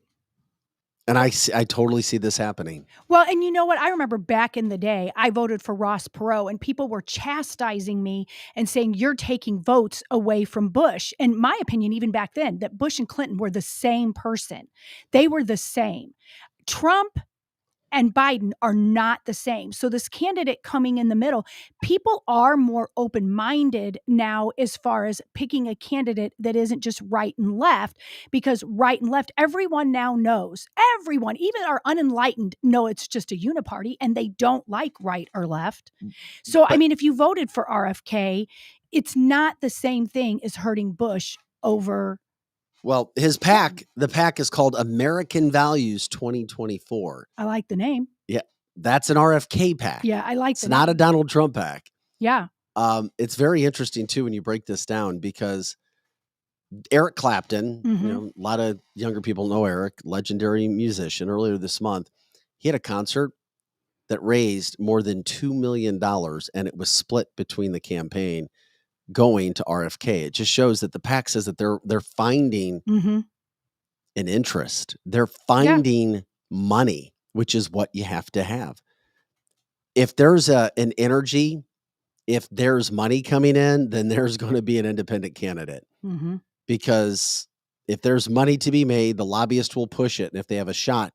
And I totally see this happening. Well, and you know what? I remember back in the day, I voted for Ross Perot, and people were chastising me and saying, you're taking votes away from Bush. And my opinion, even back then, that Bush and Clinton were the same person. They were the same. Trump and Biden are not the same. So this candidate coming in the middle, people are more open-minded now as far as picking a candidate that isn't just right and left, because right and left, everyone now knows. Everyone, even our unenlightened, know it's just a uniparty, and they don't like right or left. So, I mean, if you voted for RFK, it's not the same thing as hurting Bush over. Well, his PAC, the PAC is called American Values 2024. I like the name. Yeah, that's an RFK PAC. Yeah, I like it's not name. a Donald Trump PAC. Yeah. It's very interesting, too, when you break this down, because Eric Clapton, a lot of younger people know Eric, legendary musician, earlier this month, he had a concert that raised more than $2 million, and it was split between the campaign going to RFK. It just shows that the PAC says that they're finding an interest. They're finding money, which is what you have to have. If there's an energy, if there's money coming in, then there's going to be an independent candidate. Because if there's money to be made, the lobbyist will push it. And if they have a shot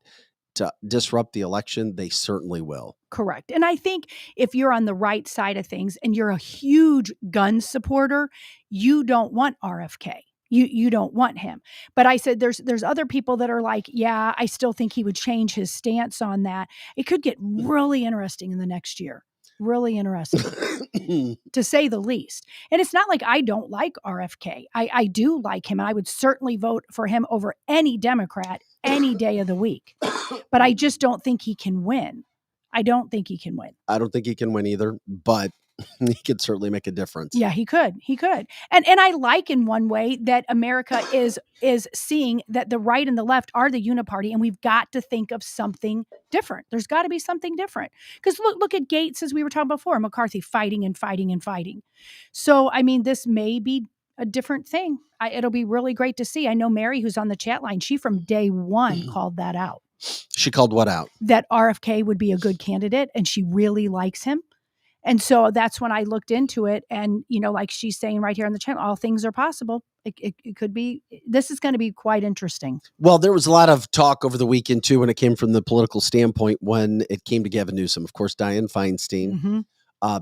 to disrupt the election, they certainly will. Correct. And I think if you're on the right side of things and you're a huge gun supporter, you don't want RFK. You don't want him. But I said there's other people that are like, yeah, I still think he would change his stance on that. It could get really interesting in the next year. Really interesting, to say the least. And it's not like I don't like RFK. I do like him, and I would certainly vote for him over any Democrat any day of the week. But I just don't think he can win. I don't think he can win. I don't think he can win either, but he could certainly make a difference. Yeah, he could. He could. And I like in one way that America is seeing that the right and the left are the uniparty, and we've got to think of something different. There's got to be something different. Because look at GAETZ, as we were talking before, McCarthy fighting and fighting and fighting. So, I mean, this may be a different thing. It'll be really great to see. I know Mary, who's on the chat line, she from day one called that out. She called what out? That RFK would be a good candidate, and she really likes him. And so that's when I looked into it. And, like she's saying right here on the channel, all things are possible. It could be, this is going to be quite interesting. Well, there was a lot of talk over the weekend, too, when it came from the political standpoint, when it came to Gavin Newsom. Of course, Dianne Feinstein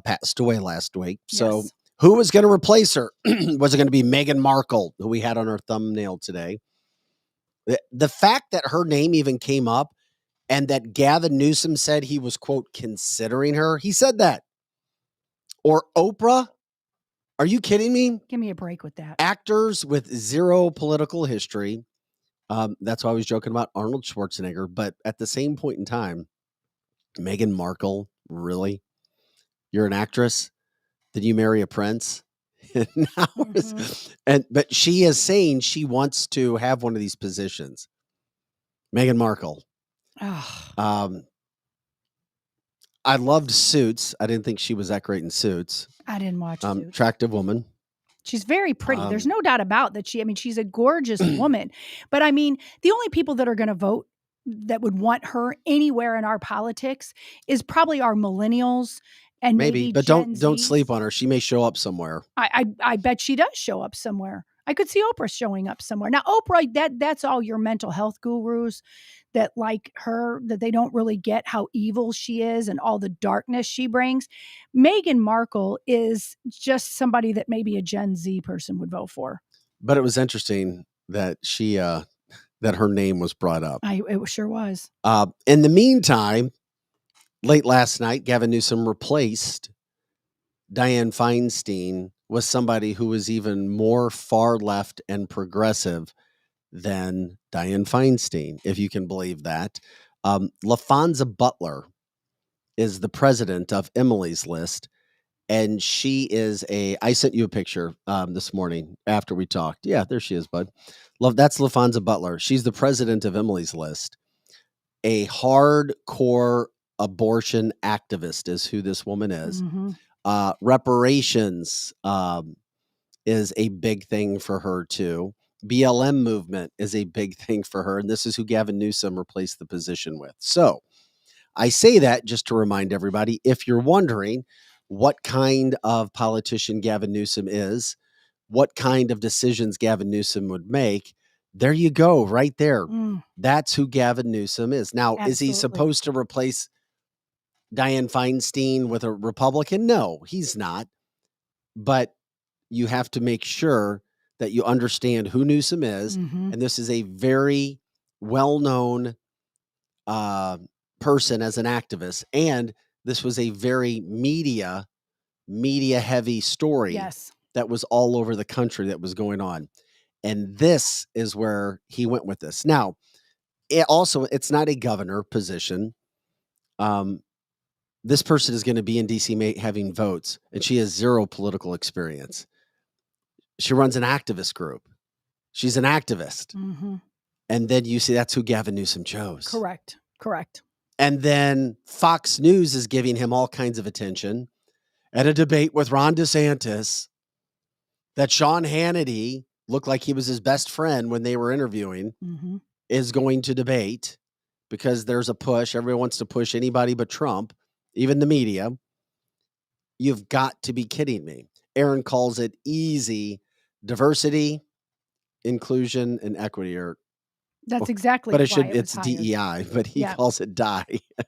passed away last week. So Yes. who was going to replace her? Was it going to be Meghan Markle, who we had on our thumbnail today? The fact that her name even came up and that Gavin Newsom said he was, quote, considering her. He said that. Or Oprah. Are you kidding me? Give me a break with that. Actors with zero political history. That's why I was joking about Arnold Schwarzenegger. But at the same point in time, Meghan Markle, really? You're an actress? Did you marry a prince? But she is saying she wants to have one of these positions. Meghan Markle. I loved Suits. I didn't think she was that great in Suits. I didn't watch Suits. Attractive woman. She's very pretty. There's no doubt about that. She's a gorgeous woman. But I mean, the only people that are going to vote that would want her anywhere in our politics is probably our millennials and maybe but Gen don't Zs. sleep on her. She may show up somewhere. I bet she does show up somewhere. I could see Oprah showing up somewhere. Now, Oprah, that's all your mental health gurus that like her, that they don't really get how evil she is and all the darkness she brings. Meghan Markle is just somebody that maybe a Gen Z person would vote for. But it was interesting that she that her name was brought up. It sure was. In the meantime, late last night, Gavin Newsom replaced Dianne Feinstein with somebody who was even more far left and progressive than Dianne Feinstein, if you can believe that. LaFonza Butler is the president of Emily's List, and she is I sent you a picture this morning after we talked. Yeah, there she is, bud. That's LaFonza Butler. She's the president of Emily's List. A hardcore abortion activist is who this woman is. Reparations is a big thing for her too. BLM movement is a big thing for her. And this is who Gavin Newsom replaced the position with. So I say that just to remind everybody, if you're wondering what kind of politician Gavin Newsom is, what kind of decisions Gavin Newsom would make, there you go, right there. That's who Gavin Newsom is. Now, Is he supposed to replace Dianne Feinstein with a Republican? No, he's not. But you have to make sure that you understand who Newsom is. And this is a very well-known person as an activist. And this was a very media heavy story that was all over the country that was going on. And this is where he went with this. Now, it's not a governor position. This person is going to be in DC having votes, and she has zero political experience. She runs an activist group. She's an activist. And then you see that's who Gavin Newsom chose. Correct. And then Fox News is giving him all kinds of attention at a debate with Ron DeSantis that Sean Hannity looked like he was his best friend when they were interviewing, is going to debate because there's a push. Everyone wants to push anybody but Trump, even the media. You've got to be kidding me. Aaron calls it easy diversity, inclusion, and equity. That's exactly. But it's hired. DEI, but he calls it die.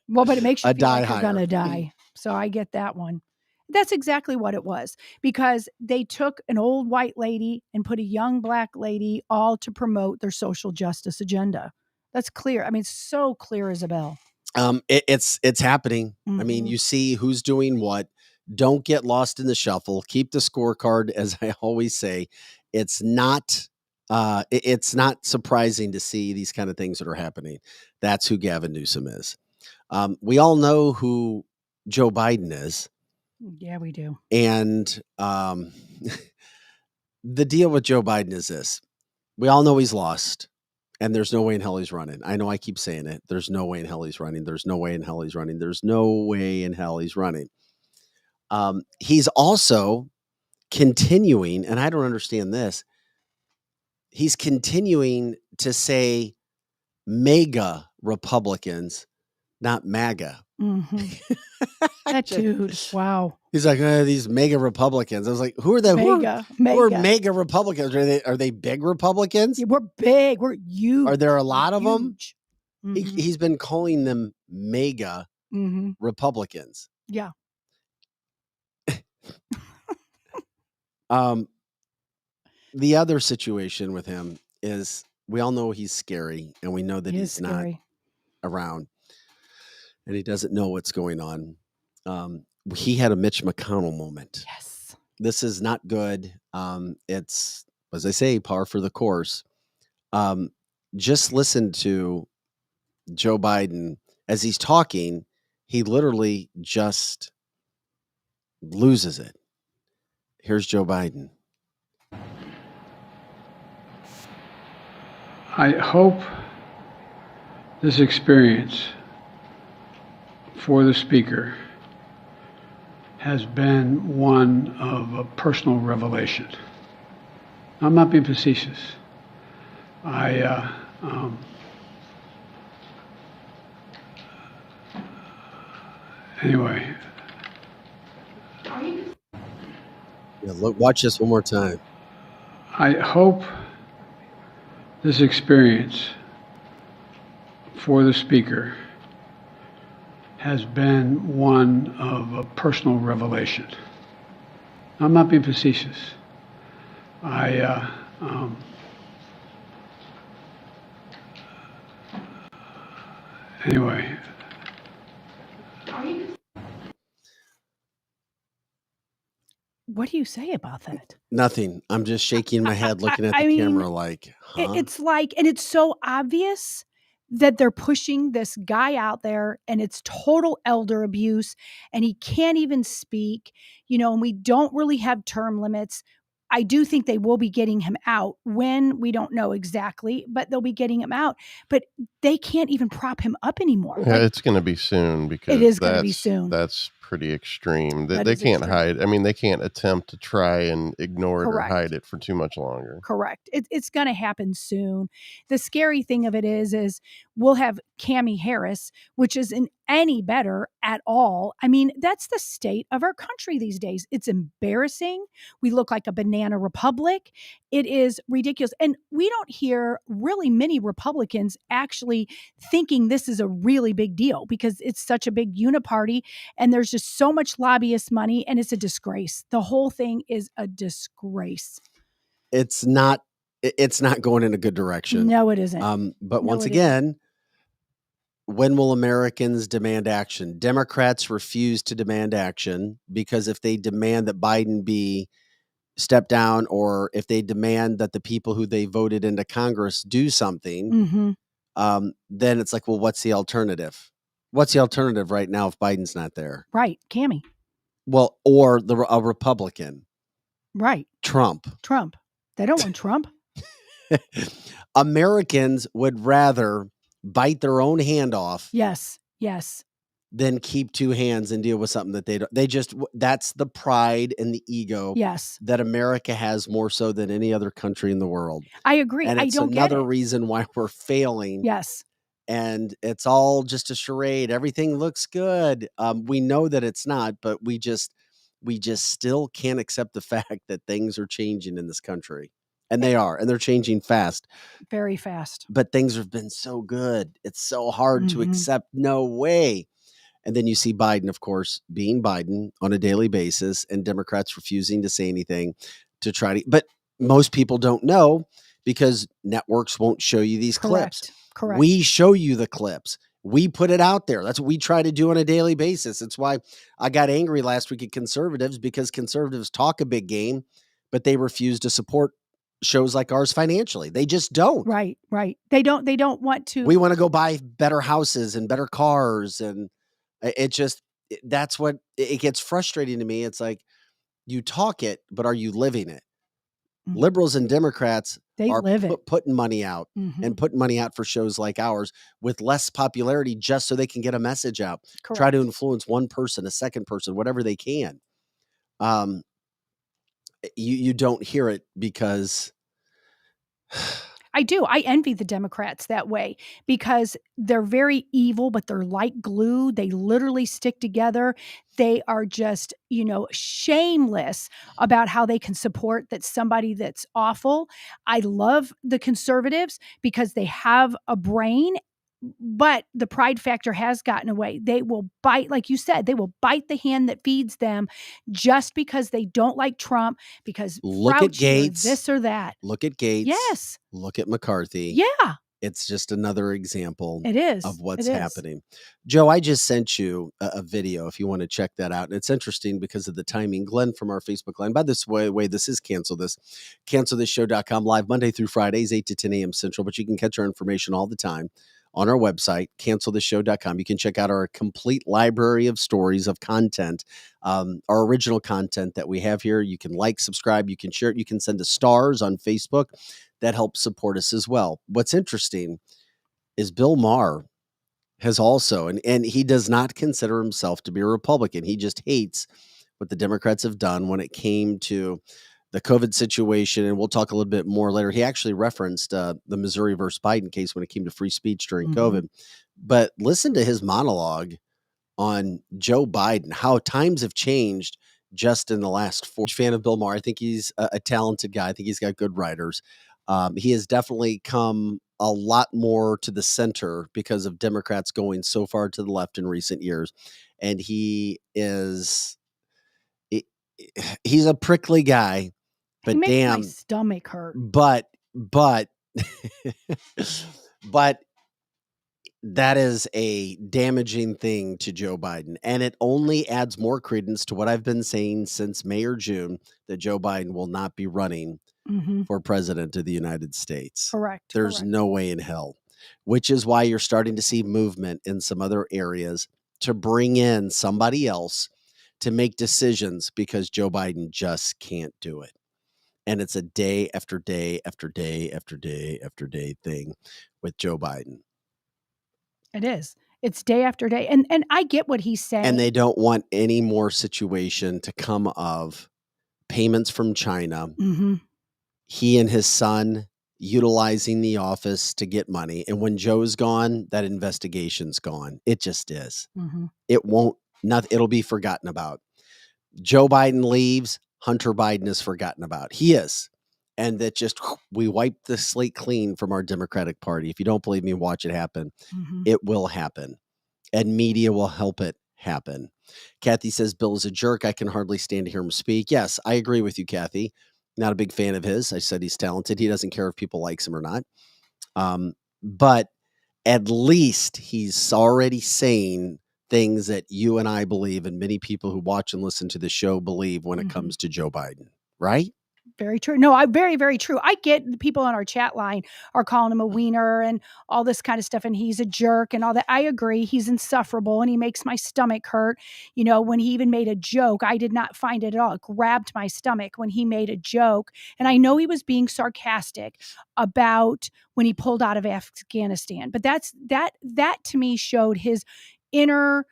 Well, but it makes you feel like you're hire. gonna die. So I get that one. That's exactly what it was, because they took an old white lady and put a young black lady all to promote their social justice agenda. That's clear. I mean, it's so clear as a bell. It's happening. I mean, you see who's doing what. Don't get lost in the shuffle. Keep the scorecard, as I always say. It's not surprising to see these kind of things that are happening. That's who Gavin Newsom is. We all know who Joe Biden is. Yeah, we do. And the deal with Joe Biden is this. We all know he's lost, and there's no way in hell he's running. I know I keep saying it. There's no way in hell he's running. There's no way in hell he's running. There's no way in hell he's running. He's also continuing, and I don't understand this, he's continuing to say mega Republicans not MAGA. That dude. Wow. He's like, these mega Republicans. I was like, who are they? Who are mega Republicans? Are they big Republicans? Yeah, we're big. We're huge. Are there a lot of them? Mm-hmm. He's been calling them mega Republicans. Yeah. The other situation with him is we all know he's scary, and we know that he's not around, and he doesn't know what's going on. He had a Mitch McConnell moment. Yes. This is not good. It's, as I say, par for the course. Just listen to Joe Biden as he's talking. He literally just loses it. Here's Joe Biden. I hope this experience for the speaker has been one of a personal revelation. I'm not being facetious. Anyway. Yeah, look, watch this one more time. I hope this experience for the speaker has been one of a personal revelation. I'm not being facetious. Anyway. What do you say about that? Nothing. I'm just shaking my head looking at the camera like, huh? It's like, and it's so obvious that they're pushing this guy out there, and it's total elder abuse, and he can't even speak, and we don't really have term limits. I do think they will be getting him out. When, we don't know exactly, but they'll be getting him out. But they can't even prop him up anymore. Yeah, it's going to be soon because it is going to be soon. That's pretty extreme. They can't hide. I mean, they can't attempt to try and ignore it or hide it for too much longer. Correct. It's going to happen soon. The scary thing of it is we'll have Cammie Harris, which isn't any better at all. I mean, that's the state of our country these days. It's embarrassing. We look like a banana republic. It is ridiculous. And we don't hear really many Republicans actually thinking this is a really big deal because it's such a big uniparty and there's just so much lobbyist money and it's a disgrace. The whole thing is a disgrace. It's not going in a good direction. No, it isn't. But once again, when will Americans demand action? Democrats refuse to demand action because if they demand that Biden be stepped down or if they demand that the people who they voted into Congress do something, then it's like, well, what's the alternative? What's the alternative right now if Biden's not there? Right. Cammie. Well, or a Republican. Right. Trump. They don't want Trump. Americans would rather bite their own hand off. Yes. Than keep two hands and deal with something that they don't. That's the pride and the ego. Yes. That America has more so than any other country in the world. I agree. And it's another reason why we're failing. Yes. And it's all just a charade. Everything looks good. We know that it's not, but we just still can't accept the fact that things are changing in this country. And they are, and they're changing fast. Very fast. But things have been so good. It's so hard to accept. No way. And then you see Biden, of course, being Biden on a daily basis and Democrats refusing to say anything to try to. But most people don't know because networks won't show you these clips. Correct. We show you the clips. We put it out there. That's what we try to do on a daily basis. It's why I got angry last week at conservatives because conservatives talk a big game, but they refuse to support shows like ours financially. They just don't. Right. They don't want to. We want to go buy better houses and better cars. And that's what it gets frustrating to me. It's like you talk it, but are you living it? Liberals and Democrats are putting money out and putting money out for shows like ours with less popularity just so they can get a message out. Correct. Try to influence one person, a second person, whatever they can. You don't hear it because I do. I envy the Democrats that way because they're very evil, but they're like glue. They literally stick together. They are just, shameless about how they can support somebody that's awful. I love the conservatives because they have a brain, but the pride factor has gotten away. They will bite, like you said, they will bite the hand that feeds them just because they don't like Trump, because Look at Fauci or GAETZ. this or that. Look at GAETZ. Yes. Look at McCarthy. Yeah. It's just another example It is. of what's It is. happening. Joe, I just sent you a video if you want to check that out. And it's interesting because of the timing. Glenn from our Facebook line. By this way, this is Cancel This. CancelThisShow.com, live Monday through Fridays, 8 to 10 a.m. Central. But you can catch our information all the time on our website, CancelThisShow.com. You can check out our complete library of stories, of content, our original content that we have here. You can like, subscribe, you can share it, you can send us stars on Facebook. That helps support us as well. What's interesting is Bill Maher has also, and he does not consider himself to be a Republican. He just hates what the Democrats have done when it came to the COVID situation. And we'll talk a little bit more later. He actually referenced the Missouri versus Biden case when it came to free speech during COVID. But listen to his monologue on Joe Biden, how times have changed just in the last 4 years. Fan of Bill Maher. I think he's a talented guy. I think he's got good writers. He has definitely come a lot more to the center because of Democrats going so far to the left in recent years. And he's a prickly guy, but He makes damn, my stomach hurt. but that is a damaging thing to Joe Biden. And it only adds more credence to what I've been saying since May or June, that Joe Biden will not be running for president of the United States. Correct. There's no way in hell, which is why you're starting to see movement in some other areas to bring in somebody else to make decisions, because Joe Biden just can't do it. And it's a day after day after day after day after day thing with Joe Biden. It is. It's day after day. And I get what he's saying. And they don't want any more situation to come of payments from China. He and his son utilizing the office to get money. And when Joe's gone, that investigation's gone. It just is. It won't, it'll be forgotten about. Joe Biden leaves, Hunter Biden is forgotten about. He is. And that just, we wiped the slate clean from our Democratic Party. If you don't believe me, watch it happen. It will happen. And media will help it happen. Kathy says, Bill is a jerk. I can hardly stand to hear him speak. Yes, I agree with you, Kathy. Not a big fan of his. I said he's talented. He doesn't care if people likes him or not. But at least he's already saying things that you and I believe, and many people who watch and listen to the show believe when it comes to Joe Biden, right? Very true. No, very, very true. I get the people on our chat line are calling him a wiener and all this kind of stuff, and he's a jerk and all that. I agree. He's insufferable and he makes my stomach hurt. When he even made a joke, I did not find it at all. It grabbed my stomach when he made a joke. And I know he was being sarcastic about when he pulled out of Afghanistan. But that to me showed his inner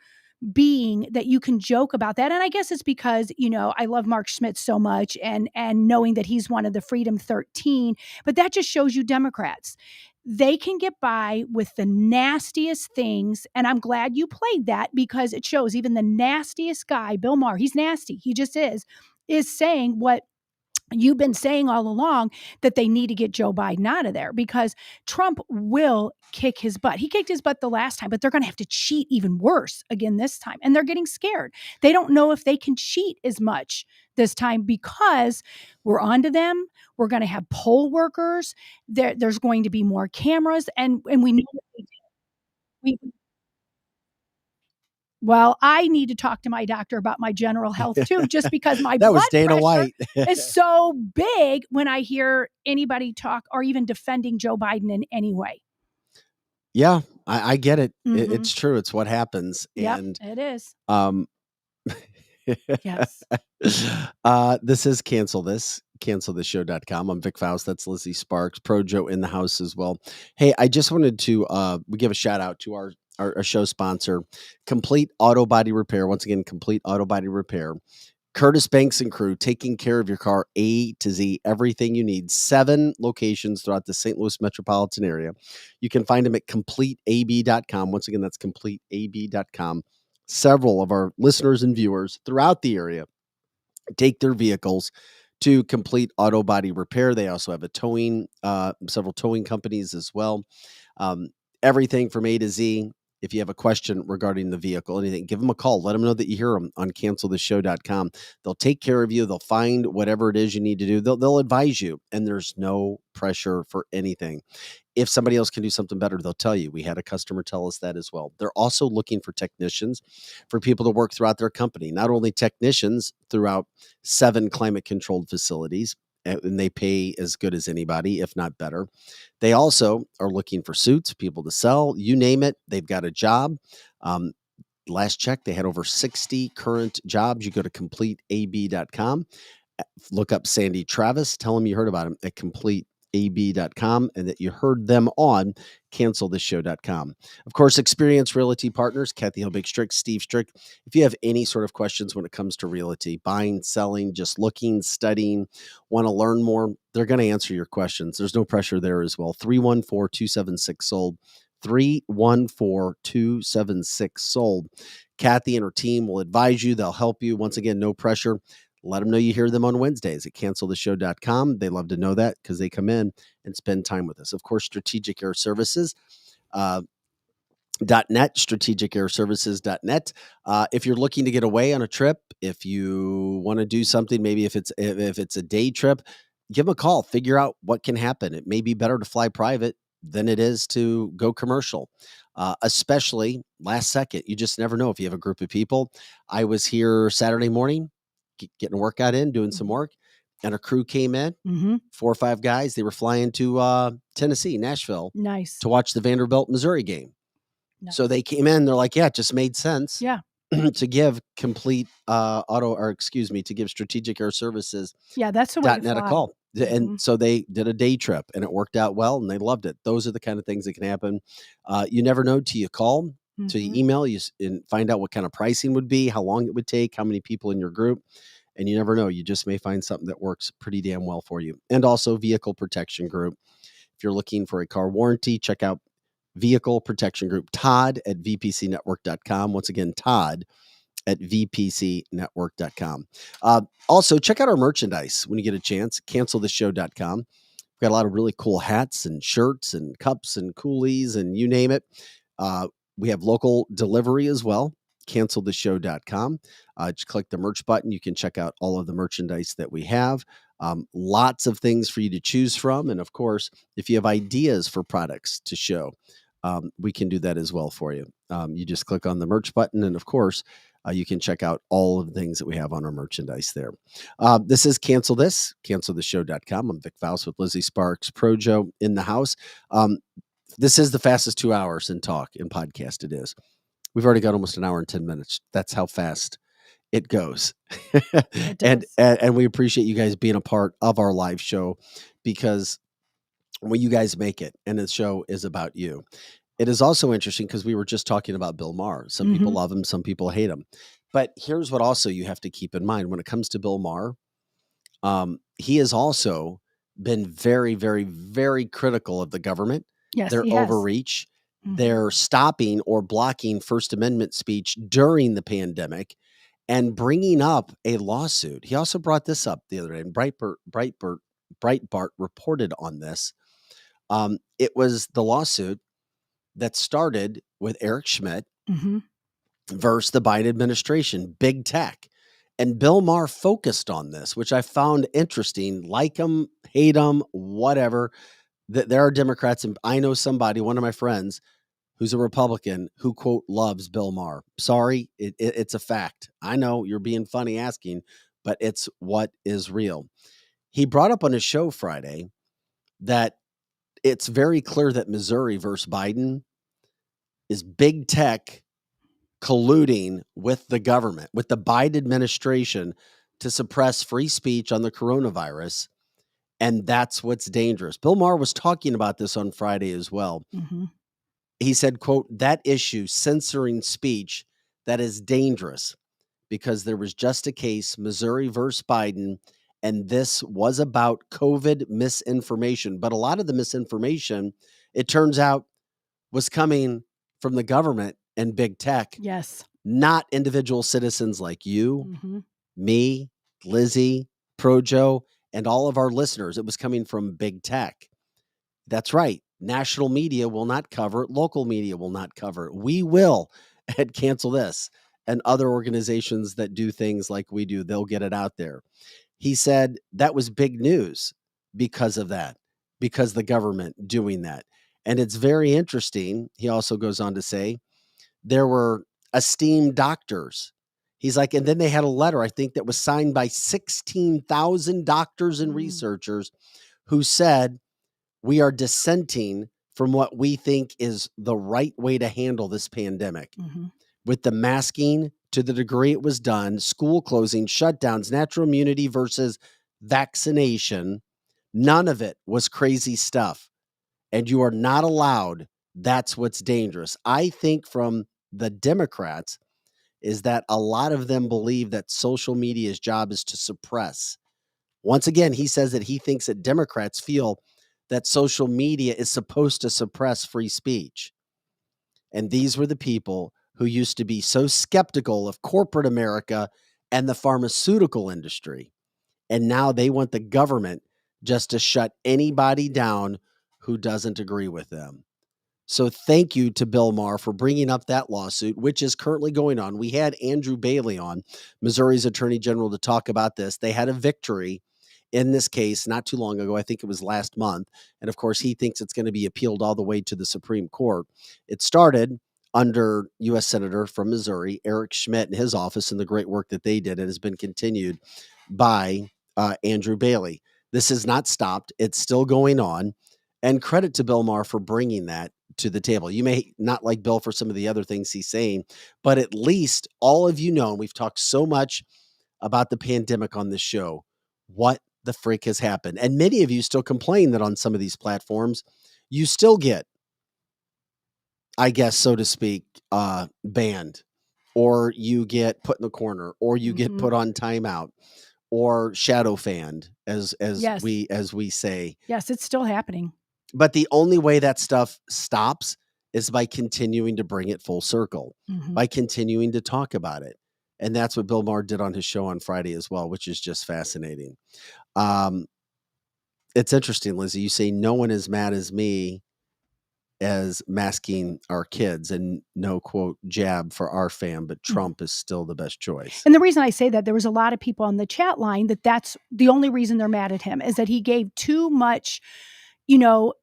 being, that you can joke about that. And I guess it's because, I love Mark Schmidt so much, and knowing that he's one of the Freedom 13, but that just shows you Democrats. They can get by with the nastiest things. And I'm glad you played that, because it shows even the nastiest guy, Bill Maher, he's nasty. He just is saying what you've been saying all along, that they need to get Joe Biden out of there, because Trump will kick his butt. He kicked his butt the last time, but they're going to have to cheat even worse again this time. And they're getting scared. They don't know if they can cheat as much this time, because we're onto them. We're going to have poll workers. There's going to be more cameras. And we know what they do. Well, I need to talk to my doctor about my general health too, just because my That blood was Dana pressure White. is so big when I hear anybody talk or even defending Joe Biden in any way. Yeah, I get it. It's true. It's what happens. Yep, And it is. Yes. This is Cancel This, CancelThisShow.com. I'm Vic Faust. That's Lizzie Sparks. Pro Joe in the house as well. Hey, I just wanted to we give a shout out to our show sponsor, Complete Auto Body Repair. Once again, Complete Auto Body Repair. Curtis Banks and crew, taking care of your car A to Z, everything you need. 7 locations throughout the St. Louis metropolitan area. You can find them at CompleteAB.com. Once again, that's CompleteAB.com. Several of our listeners and viewers throughout the area take their vehicles to Complete Auto Body Repair. They also have a towing, several towing companies as well. Everything from A to Z. If you have a question regarding the vehicle, anything, give them a call. Let them know that you hear them on canceltheshow.com. They'll take care of you. They'll find whatever it is you need to do. They'll advise you, and there's no pressure for anything. If somebody else can do something better, they'll tell you. We had a customer tell us that as well. They're also looking for technicians, for people to work throughout their company. Not only technicians throughout 7 climate-controlled facilities, and they pay as good as anybody, if not better. They also are looking for suits, people to sell, you name it. They've got a job. Last check, they had over 60 current jobs. You go to CompleteAB.com, look up Sandy Travis, tell them you heard about him at CompleteAB.com and that you heard them on canceltheshow.com. Of course, Experience Realty Partners, Kathy Hilbig Strick, Steve Strick. If you have any sort of questions when it comes to realty, buying, selling, just looking, studying, want to learn more, they're going to answer your questions. There's no pressure there as well. 314-276-SOLD. 314-276-SOLD. Kathy and her team will advise you. They'll help you. Once again, no pressure. Let them know you hear them on Wednesdays at canceltheshow.com. They love to know that because they come in and spend time with us. Of course, Strategic Air Services, .net, strategicairservices.net. If you're looking to get away on a trip, if you want to do something, maybe if it's a day trip, give them a call. Figure out what can happen. It may be better to fly private than it is to go commercial, especially last second. You just never know if you have a group of people. I was here Saturday morning, getting a workout in, doing some work, and a crew came in, 4 or 5 guys. They were flying to Tennessee, Nashville, Nice. to watch the Vanderbilt, Missouri game. Nice. So they came in, they're like, yeah, it just made sense Yeah. to give to give Strategic Air Services Yeah, that's the way to .net a fly. call. And so they did a day trip and it worked out well and they loved it. Those are the kind of things that can happen. You never know till you call, till you email you and find out what kind of pricing would be, how long it would take, how many people in your group. And you never know. You just may find something that works pretty damn well for you. And also Vehicle Protection Group. If you're looking for a car warranty, check out Vehicle Protection Group, Todd at vpcnetwork.com. Once again, Todd at vpcnetwork.com. Also, check out our merchandise when you get a chance, canceltheshow.com. We've got a lot of really cool hats and shirts and cups and coolies and you name it. We have local delivery as well, canceltheshow.com. Just click the merch button. You can check out all of the merchandise that we have. Lots of things for you to choose from. And of course, if you have ideas for products to show, we can do that as well for you. You just click on the merch button. And of course, you can check out all of the things that we have on our merchandise there. This is canceltheshow.com. I'm Vic Faust with Lizzie Sparks, Projo in the house. This is the fastest 2 hours in talk in podcast. It is. We've already got almost an hour and 10 minutes. That's how fast it goes. And we appreciate you guys being a part of our live show because when you guys make it and the show is about you. It is also interesting because we were just talking about Bill Maher. Some people love him, some people hate him. But here's what also you have to keep in mind when it comes to Bill Maher. He has also been very, very, very critical of the government, their overreach, their stopping or blocking First Amendment speech during the pandemic and bringing up a lawsuit. He also brought this up the other day, and Breitbart reported on this. It was the lawsuit that started with Eric Schmidt versus the Biden administration, big tech. And Bill Maher focused on this, which I found interesting. Like him, hate him, whatever. There are Democrats, and I know somebody, one of my friends, who's a Republican who, quote, loves Bill Maher. Sorry, it's a fact. I know you're being funny asking, but it's what is real. He brought up on his show Friday that it's very clear that Missouri versus Biden is big tech colluding with the government, with the Biden administration to suppress free speech on the coronavirus. And that's what's dangerous. Bill Maher was talking about this on Friday as well. He said, quote, that issue, censoring speech, that is dangerous because there was just a case, Missouri versus Biden, and this was about COVID misinformation. But a lot of the misinformation, it turns out, was coming from the government and big tech, Yes. not individual citizens like you, Mm-hmm. me, Lizzie, Projo, and all of our listeners. It was coming from big tech. That's right. National media will not cover it. Local media will not cover it. We will at Cancel This and other organizations that do things like we do. They'll get it out there. He said that was big news because of that, because the government doing that. And it's very interesting. He also goes on to say there were esteemed doctors. He's like, and then they had a letter, I think, that was signed by 16,000 doctors and researchers who said, we are dissenting from what we think is the right way to handle this pandemic. Mm-hmm. With the masking to the degree it was done, school closing, shutdowns, natural immunity versus vaccination, none of it was crazy stuff. And you are not allowed. That's what's dangerous. I think from the Democrats is that a lot of them believe that social media's job is to suppress. Once again, he says that he thinks that Democrats feel that social media is supposed to suppress free speech. And these were the people who used to be so skeptical of corporate America and the pharmaceutical industry. And now they want the government just to shut anybody down who doesn't agree with them. So thank you to Bill Maher for bringing up that lawsuit, which is currently going on. We had Andrew Bailey on, Missouri's Attorney General, to talk about this. They had a victory in this case not too long ago. I think it was last month. And of course, he thinks it's going to be appealed all the way to the Supreme Court. It started under U.S. Senator from Missouri, Eric Schmidt, and his office, and the great work that they did. It has been continued by Andrew Bailey. This has not stopped. It's still going on. And credit to Bill Maher for bringing that to the table. You may not like Bill for some of the other things he's saying, but at least all of you know, and we've talked so much about the pandemic on this show, what the freak has happened. And many of you still complain that on some of these platforms, you still get, I guess, so to speak, banned, or you get put in the corner, or you get put on timeout, or shadow fanned, as Yes. we say. Yes, it's still happening. But the only way that stuff stops is by continuing to bring it full circle, by continuing to talk about it. And that's what Bill Maher did on his show on Friday as well, which is just fascinating. It's interesting, Lizzie. You say no one is mad as me as masking our kids, and no, quote, jab for our fam, but Trump is still the best choice. And the reason I say that, there was a lot of people on the chat line that's the only reason they're mad at him, is that he gave too much,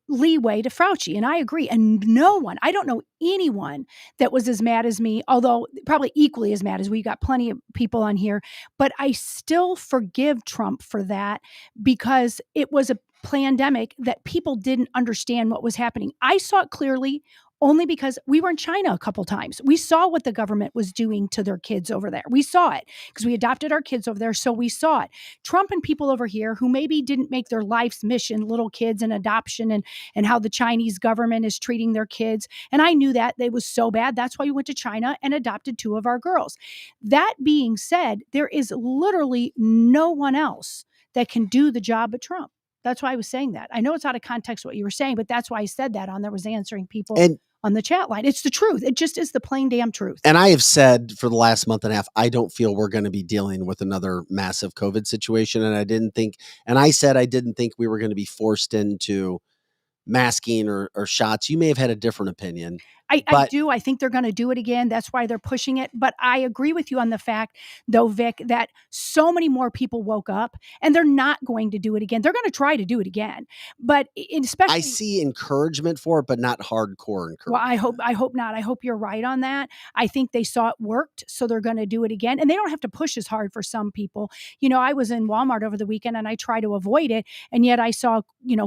leeway to Fauci. And I agree. And I don't know anyone that was as mad as me, although probably equally as mad as we got plenty of people on here. But I still forgive Trump for that, because it was a pandemic that people didn't understand what was happening. I saw it clearly only because we were in China a couple times. We saw what the government was doing to their kids over there. We saw it because we adopted our kids over there. So we saw it. Trump and people over here who maybe didn't make their life's mission, little kids and adoption, and how the Chinese government is treating their kids. And I knew that it was so bad. That's why we went to China and adopted 2 of our girls. That being said, there is literally no one else that can do the job but Trump. That's why I was saying that. I know it's out of context what you were saying, but that's why I said that on there, was answering people on the chat line. It's the truth. It just is the plain damn truth. And I have said for the last month and a half, I don't feel we're going to be dealing with another massive COVID situation. And I didn't think we were going to be forced into masking or shots. You may have had a different opinion. I do. I think they're going to do it again. That's why they're pushing it. But I agree with you on the fact, though, Vic, that so many more people woke up, and they're not going to do it again. They're going to try to do it again. But especially, I see encouragement for it, but not hardcore encouragement. Well, I hope not. I hope you're right on that. I think they saw it worked, so they're going to do it again. And they don't have to push as hard for some people. I was in Walmart over the weekend, and I try to avoid it. And yet I saw,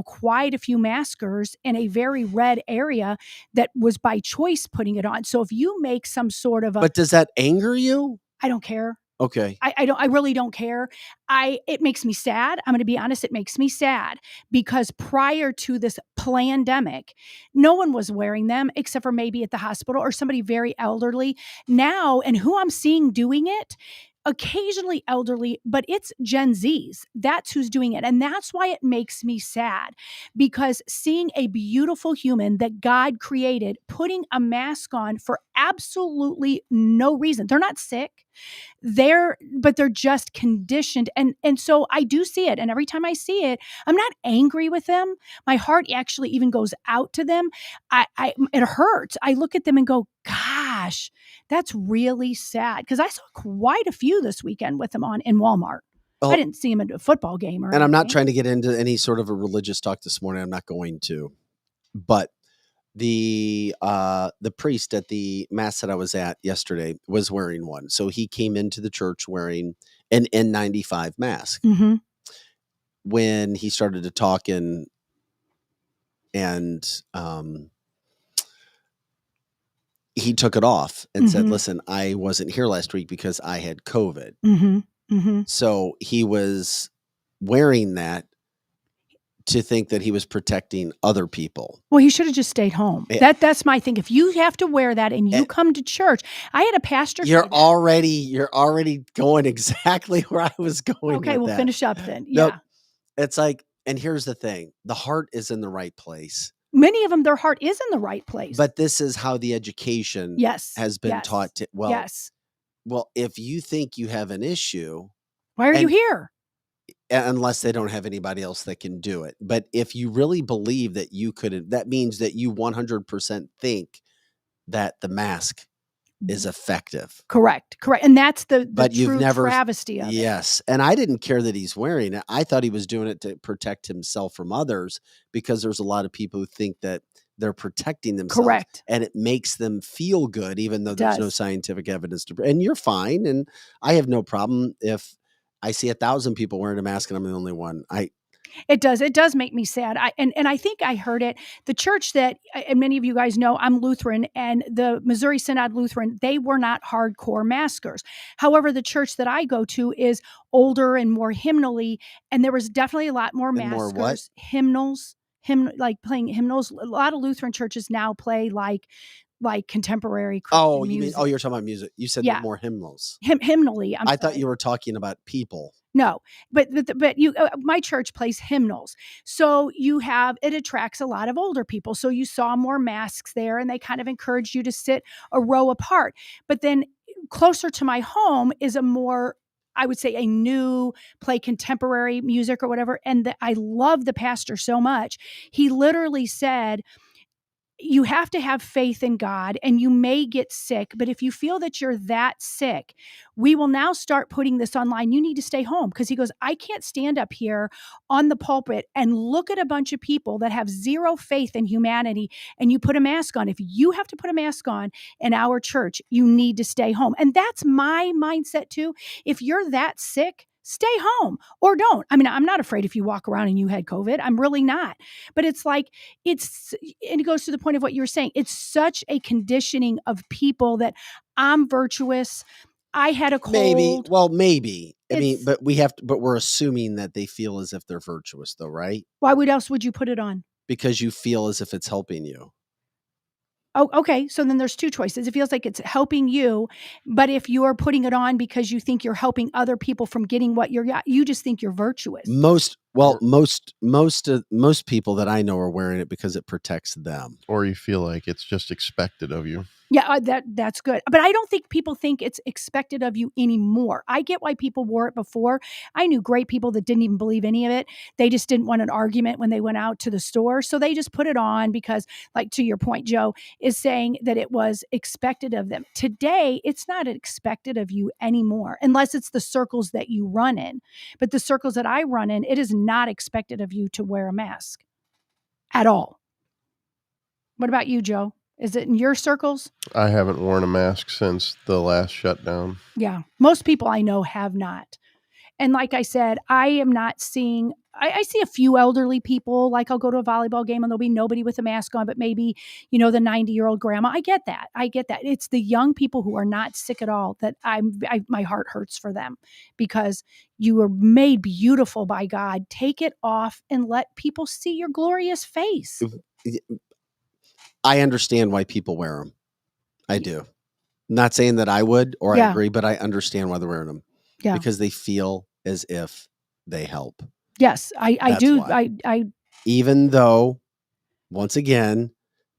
quite a few maskers in a very red area that was by choice putting it on. So if you make some sort of But does that anger you? I don't care. Okay. I really don't care. It makes me sad. I'm going to be honest. It makes me sad because prior to this pandemic, no one was wearing them except for maybe at the hospital or somebody very elderly. Now, and who I'm seeing doing it, occasionally elderly, but it's Gen Zs. That's who's doing it. And that's why it makes me sad, because seeing a beautiful human that God created putting a mask on for absolutely no reason. They're not sick. But they're just conditioned. And so I do see it. And every time I see it, I'm not angry with them. My heart actually even goes out to them. It hurts. I look at them and go, gosh, that's really sad. Because I saw quite a few this weekend with them in Walmart. Well, I didn't see them at a football game or and I'm not anything. trying to get into any sort of a religious talk this morning. I'm not going to. But the priest at the mass that I was at yesterday was wearing one. So he came into the church wearing an N95 mask. Mm-hmm. When he started to talk and he took it off and said, listen, I wasn't here last week because I had COVID. Mm-hmm. Mm-hmm. So he was wearing that to think that he was protecting other people. Well, he should have just stayed home. That's my thing. If you have to wear that and you come to church, I had a pastor. You're already going exactly where I was going. Okay, we'll finish up then. Yeah. Nope. It's like, and here's the thing: the heart is in the right place. Many of them, their heart is in the right place. But this is how the education has been taught to. Well, if you think you have an issue, why are you here? Unless they don't have anybody else that can do it. But if you really believe that you couldn't, that means that you 100% think that the mask is effective. Correct. And that's the but true you've never, travesty of it. Yes. And I didn't care that he's wearing it. I thought he was doing it to protect himself from others, because there's a lot of people who think that they're protecting themselves. Correct. And it makes them feel good, even though there's no scientific evidence and you're fine. And I have no problem if I see 1,000 people wearing a mask and I'm the only one. It does make me sad. And I think I heard it. The church that, and many of you guys know, I'm Lutheran, and the Missouri Synod Lutheran, they were not hardcore maskers. However, the church that I go to is older and more hymnally, and there was definitely a lot more maskers. More what? Hymnals, like playing hymnals. A lot of Lutheran churches now play like contemporary Christian music. You're talking about music. You said more hymnals. Hymnally. I thought you were talking about people. No, but you, my church plays hymnals. So it attracts a lot of older people. So you saw more masks there, and they kind of encouraged you to sit a row apart. But then closer to my home is a more, I would say, a new play contemporary music or whatever. And I love the pastor so much. He literally said, you have to have faith in God, and you may get sick, but if you feel that you're that sick, we will now start putting this online. You need to stay home. Because he goes, I can't stand up here on the pulpit and look at a bunch of people that have zero faith in humanity, and you put a mask on. If you have to put a mask on in our church, you need to stay home. And that's my mindset too. If you're that sick, stay home or don't. I mean, I'm not afraid if you walk around and you had COVID. I'm really not. But it's like, and it goes to the point of what you were saying. It's such a conditioning of people that I'm virtuous. I had a cold. Maybe. I mean, but we're assuming that they feel as if they're virtuous though, right? Why else would you put it on? Because you feel as if it's helping you. Oh, okay. So then there's two choices. It feels like it's helping you, but if you're putting it on because you think you're helping other people from getting what you just think you're virtuous. Most people that I know are wearing it because it protects them. Or you feel like it's just expected of you. Yeah, that's good. But I don't think people think it's expected of you anymore. I get why people wore it before. I knew great people that didn't even believe any of it. They just didn't want an argument when they went out to the store. So they just put it on because, like, to your point, Joe, is saying that it was expected of them. Today, it's not expected of you anymore, unless it's the circles that you run in. But the circles that I run in, it is not expected of you to wear a mask at all. What about you, Joe? Is it in your circles? I haven't worn a mask since the last shutdown. Yeah. Most people I know have not. And like I said, I am not seeing, I see a few elderly people, like I'll go to a volleyball game and there'll be nobody with a mask on, but maybe, the 90-year-old grandma. I get that. It's the young people who are not sick at all that my heart hurts for them, because you were made beautiful by God. Take it off and let people see your glorious face. I understand why people wear them. I do. I'm not saying that I would or I agree, but I understand why they're wearing them. Yeah. because they feel as if they help. Yes, I That's do. why. I Even though, once again,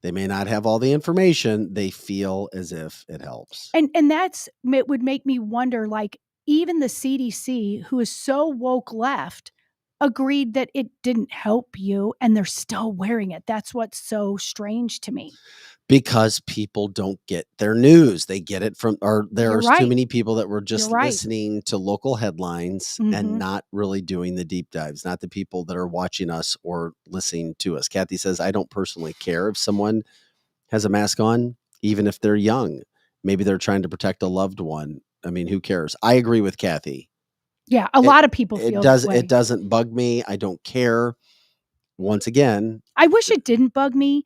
they may not have all the information, they feel as if it helps. and that's it would make me wonder, like, even the CDC, who is so woke left, agreed that it didn't help you, and they're still wearing it. That's what's so strange to me. Because people don't get their news. They get it from, or You're there's too right. many people that were just You're right. listening to local headlines Mhm. and not really doing the deep dives, not the people that are watching us or listening to us. Kathy says, I don't personally care if someone has a mask on, even if they're young. Maybe they're trying to protect a loved one. I mean, who cares? I agree with Kathy. Yeah, a lot of people feel that way. It doesn't bug me. I don't care. Once again, I wish it didn't bug me.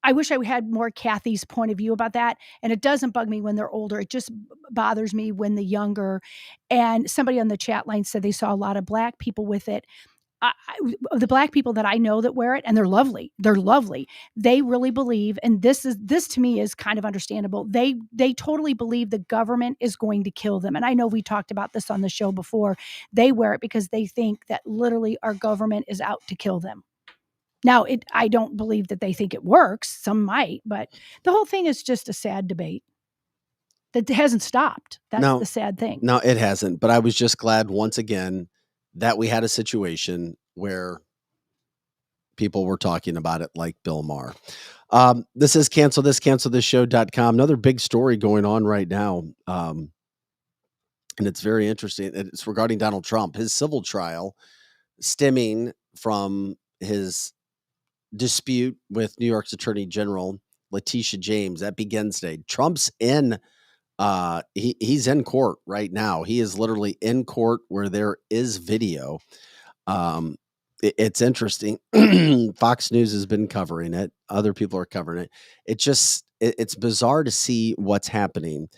I wish I had more Kathy's point of view about that, and it doesn't bug me when they're older. It just bothers me when the younger. And somebody on the chat line said they saw a lot of Black people with it. The Black people that I know that wear it, and they're lovely. They're lovely. They really believe, and this to me is kind of understandable. They totally believe the government is going to kill them. And I know we talked about this on the show before. They wear it because they think that literally our government is out to kill them. Now, I don't believe that they think it works. Some might, but the whole thing is just a sad debate that hasn't stopped. That's the sad thing. No, it hasn't. But I was just glad once again that we had a situation where people were talking about it, like Bill Maher. This is cancelthisshow.com. Another big story going on right now. And it's very interesting. It's regarding Donald Trump, his civil trial stemming from his dispute with New York's Attorney General Letitia James. That begins today. Trump's in he's in court right now. He is literally in court where there is video. It's interesting. Fox News has been covering it. Other people are covering it. It's bizarre to see what's happening.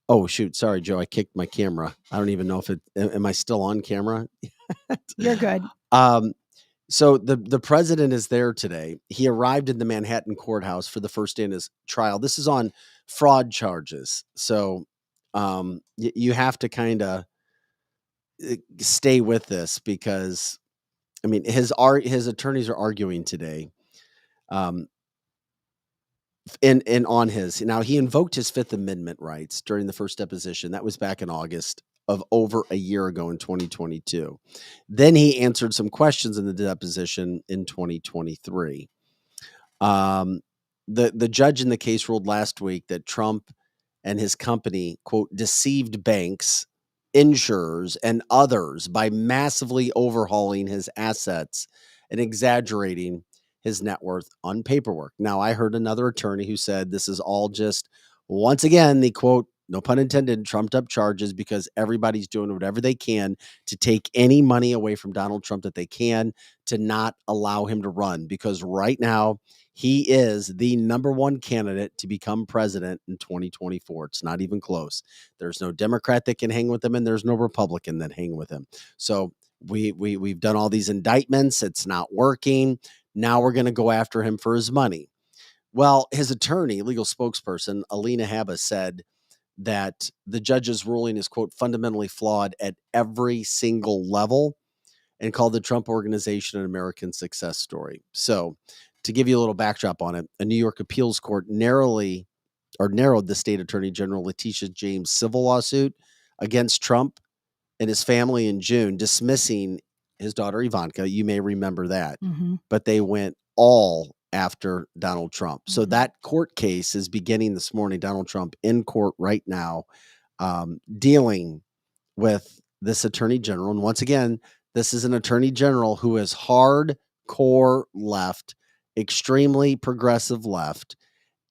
Oh shoot, sorry Joe, I kicked my camera. I don't even know if am I still on camera? You're good. So the president is there today. He arrived in the Manhattan courthouse for the first day in his trial. This is on fraud charges. So you have to kind of stay with this because, I mean, his attorneys are arguing today. And on his, now he invoked his Fifth Amendment rights during the first deposition. That was back in August of over a year ago in 2022. Then he answered some questions in the deposition in 2023. The judge in the case ruled last week that Trump and his company, quote, deceived banks, insurers, and others by massively overhauling his assets and exaggerating his net worth on paperwork. Now, I heard another attorney who said this is all just, once again, the quote, no pun intended, trumped up charges because everybody's doing whatever they can to take any money away from Donald Trump that they can to not allow him to run. Because right now, he is the number one candidate to become president in 2024. It's not even close. There's no Democrat that can hang with him, and there's no Republican that hang with him. So we've done all these indictments. It's not working. Now we're going to go after him for his money. Well, his attorney, legal spokesperson, Alina Habba, said that the judge's ruling is, quote, fundamentally flawed at every single level and called the Trump Organization an American success story. So to give you a little backdrop on it, a New York appeals court narrowed the state attorney general Letitia James' civil lawsuit against Trump and his family in June, dismissing his daughter Ivanka. You may remember that, but they went all after Donald Trump. So that court case is beginning this morning. Donald Trump in court right now, dealing with this attorney general. And once again, this is an attorney general who is hardcore left, extremely progressive left.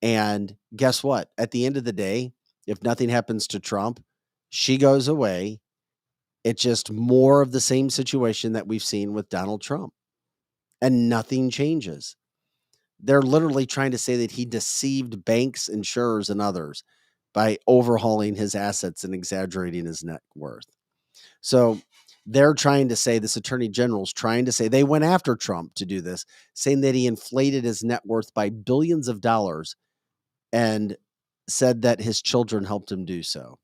And guess what? At the end of the day, if nothing happens to Trump, she goes away. It's just more of the same situation that we've seen with Donald Trump, and nothing changes. They're literally trying to say that he deceived banks, insurers, and others by overhauling his assets and exaggerating his net worth. So they're trying to say, this attorney general's trying to say, they went after Trump to do this, saying that he inflated his net worth by billions of dollars and said that his children helped him do so.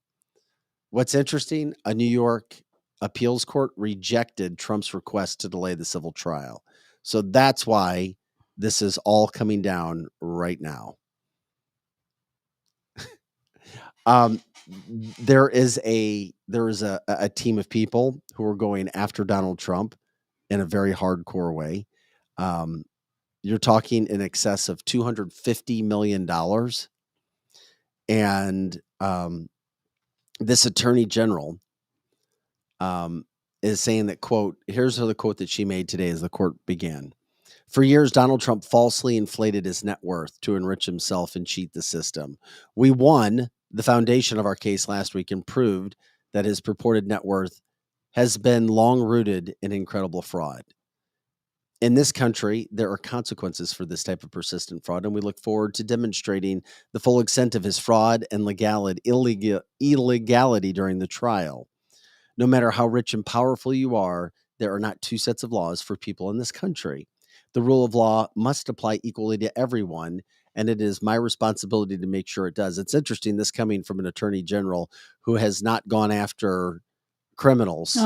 What's interesting, a New York appeals court rejected Trump's request to delay the civil trial. So that's why this is all coming down right now. There is a team of people who are going after Donald Trump in a very hardcore way. You're talking in excess of $250 million. And this attorney general is saying that, quote, here's the quote that she made today as the court began. For years, Donald Trump falsely inflated his net worth to enrich himself and cheat the system. We won the foundation of our case last week and proved that his purported net worth has been long rooted in incredible fraud. In this country, there are consequences for this type of persistent fraud, and we look forward to demonstrating the full extent of his fraud and illegality during the trial. No matter how rich and powerful you are, there are not two sets of laws for people in this country. The rule of law must apply equally to everyone, and it is my responsibility to make sure it does. It's interesting, this coming from an attorney general who has not gone after criminals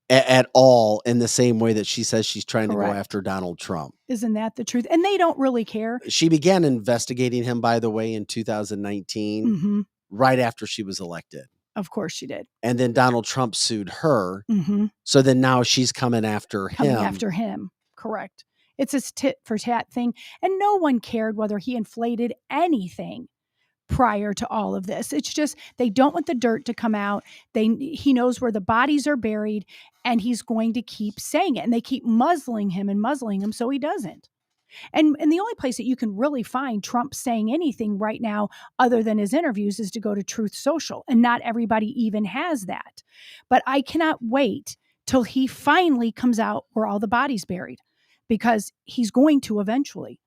at all in the same way that she says she's trying to go after Donald Trump. Isn't that the truth? And they don't really care. She began investigating him, by the way, in 2019, right after she was elected. Of course she did. And then Donald Trump sued her. So then now she's coming after him. Correct. It's this tit for tat thing. And no one cared whether he inflated anything prior to all of this. It's just they don't want the dirt to come out. He knows where the bodies are buried, and he's going to keep saying it. And they keep muzzling him so he doesn't. And the only place that you can really find Trump saying anything right now other than his interviews is to go to Truth Social. And not everybody even has that. But I cannot wait till he finally comes out where all the bodies buried, because he's going to eventually.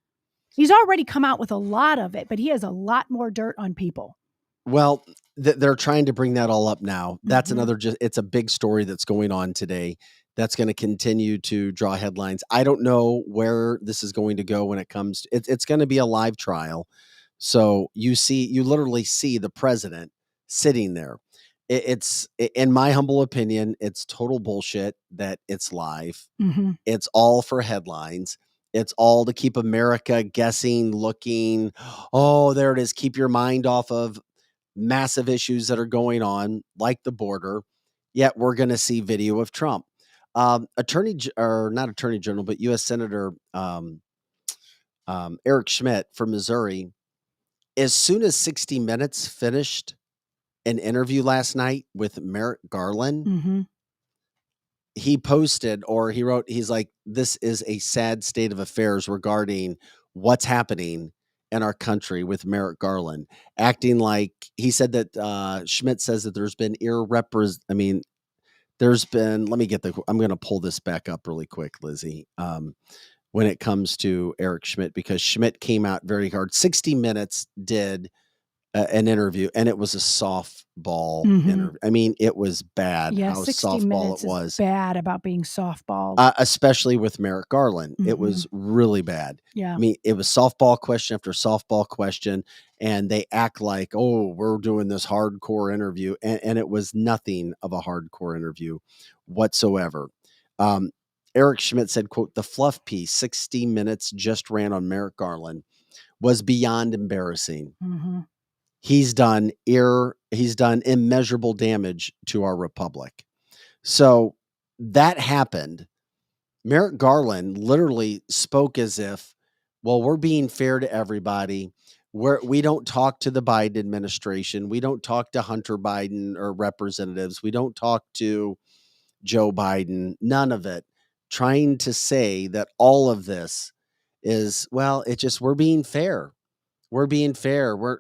He's already come out with a lot of it, but he has a lot more dirt on people. Well, they're trying to bring that all up now. That's it's a big story that's going on today. That's going to continue to draw headlines. I don't know where this is going to go when it comes to it's going to be a live trial. So you literally see the president sitting there. It's, in my humble opinion, it's total bullshit that it's live. It's all for headlines. It's all to keep America guessing, looking. Oh, there it is. Keep your mind off of massive issues that are going on, like the border. Yet we're going to see video of Trump. Not Attorney General, but U.S. Senator Eric Schmidt from Missouri. As soon as 60 Minutes finished an interview last night with Merrick Garland, he posted, or he wrote, he's like, this is a sad state of affairs regarding what's happening in our country with Merrick Garland, acting like, he said that Schmidt says that there's been I'm going to pull this back up really quick, Lizzie, when it comes to Eric Schmidt, because Schmidt came out very hard. 60 Minutes did an interview, and it was a softball interview. I mean, it was bad. Yeah, how 60 softball minutes it was. Is bad about being softballed. Especially with Merrick Garland. It was really bad. Yeah. I mean, it was softball question after softball question, and they act like, oh, we're doing this hardcore interview. And it was nothing of a hardcore interview whatsoever. Eric Schmidt said, quote, the fluff piece 60 Minutes just ran on Merrick Garland was beyond embarrassing. He's done immeasurable damage to our republic. So that happened. Merrick Garland literally spoke as if, well, we're being fair to everybody. We don't talk to the Biden administration. We don't talk to Hunter Biden or representatives. We don't talk to Joe Biden. None of it. Trying to say that all of this is, well, we're being fair. We're being fair. We're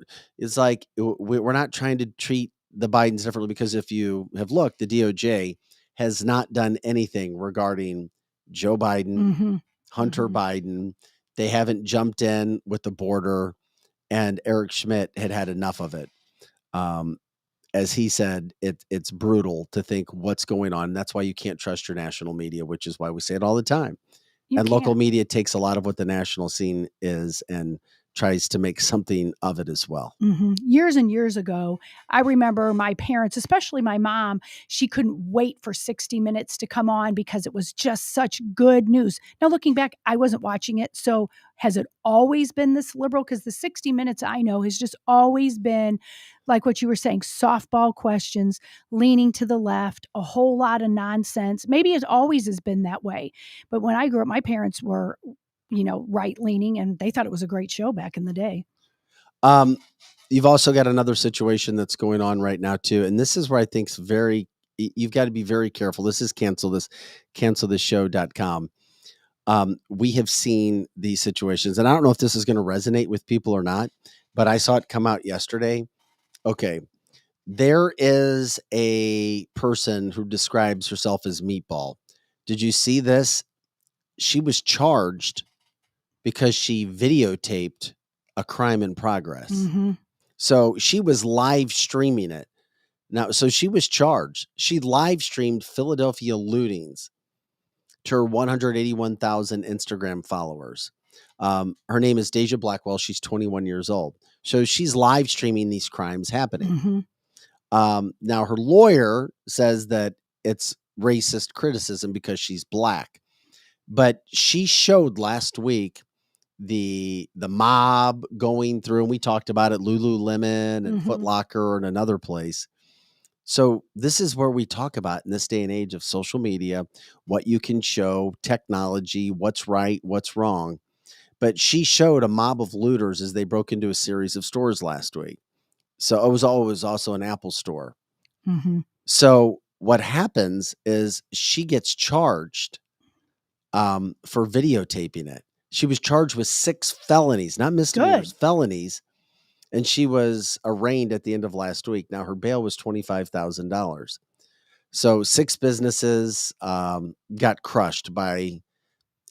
not trying to treat the Bidens differently, because if you have looked, the DOJ has not done anything regarding Joe Biden, Hunter Biden. They haven't jumped in with the border, and Eric Schmidt had enough of it. As he said, it's brutal to think what's going on. That's why you can't trust your national media, which is why we say it all the time. Local media takes a lot of what the national scene is and tries to make something of it as well. Years and years ago, I remember my parents, especially my mom, she couldn't wait for 60 Minutes to come on because it was just such good news. Now, looking back, I wasn't watching it. So has it always been this liberal? Because the 60 Minutes I know has just always been like what you were saying, softball questions, leaning to the left, a whole lot of nonsense. Maybe it always has been that way. But when I grew up, my parents were, right leaning, and they thought it was a great show back in the day. You've also got another situation that's going on right now too. And this is where I think you've got to be very careful. This is cancelthisshow.com. We have seen these situations, and I don't know if this is going to resonate with people or not, but I saw it come out yesterday. Okay. There is a person who describes herself as Meatball. Did you see this? She was charged because she videotaped a crime in progress. So she was live streaming it. Now, so she was charged. She live streamed Philadelphia lootings to her 181,000 Instagram followers. Her name is Deja Blackwell. She's 21 years old. So she's live streaming these crimes happening. Now, her lawyer says that it's racist criticism because she's black. But she showed last week the mob going through, and we talked about it, Lululemon and Foot Locker and another place. So this is where we talk about in this day and age of social media, what you can show, technology, what's right, what's wrong. But she showed a mob of looters as they broke into a series of stores last week. So it was also an Apple store. So what happens is she gets charged for videotaping it. She was charged with 6 felonies, not misdemeanors, felonies. And she was arraigned at the end of last week. Now, her bail was $25,000. So 6 businesses got crushed by,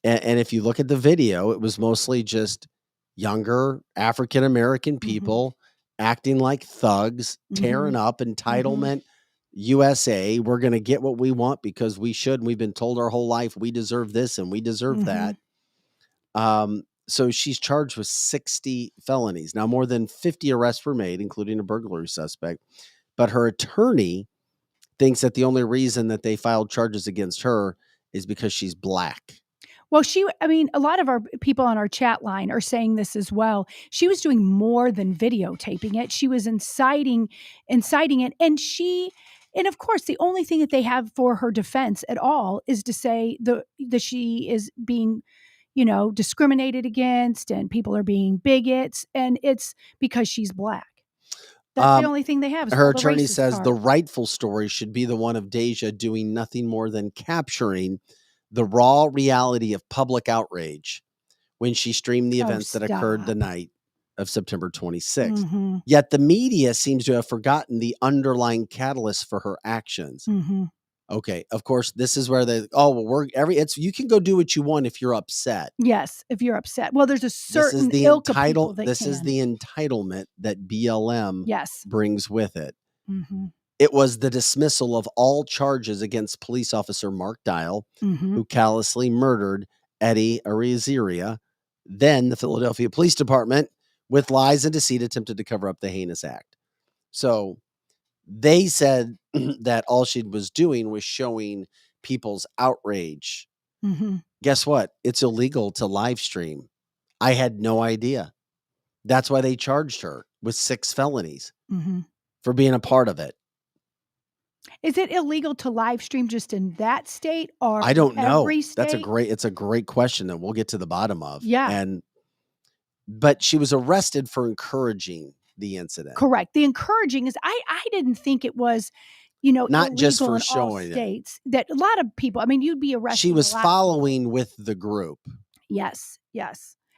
and if you look at the video, it was mostly just younger African-American people acting like thugs, tearing up entitlement. USA, we're going to get what we want because we should. And we've been told our whole life we deserve this and we deserve that. So she's charged with 60 felonies. Now, more than 50 arrests were made, including a burglary suspect. But her attorney thinks that the only reason that they filed charges against her is because she's black. Well, a lot of our people on our chat line are saying this as well. She was doing more than videotaping it. She was inciting it. And of course, the only thing that they have for her defense at all is to say that she is being, discriminated against and people are being bigots. And it's because she's black. That's the only thing they have. Her attorney says the rightful story should be the one of Deja doing nothing more than capturing the raw reality of public outrage when she streamed the events that occurred the night of September 26th. Yet the media seems to have forgotten the underlying catalyst for her actions. Okay, of course, this is where you can go do what you want if you're upset. Yes, if you're upset. Well, there's a certain ilk of people that This is the entitlement that BLM brings with it. It was the dismissal of all charges against police officer Mark Dial, who callously murdered Eddie Arizaria. Then the Philadelphia Police Department, with lies and deceit, attempted to cover up the heinous act. So they said that all she was doing was showing people's outrage. Guess what? It's illegal to live stream. I had no idea. That's why they charged her with 6 felonies for being a part of it. Is it illegal to live stream just in that state or I don't know. every state? It's a great question that we'll get to the bottom of. Yeah. But she was arrested for encouraging the incident. Correct. The encouraging is I didn't think it was, not just for in showing all states. That a lot of people, you'd be arrested. She was following with the group. Yes.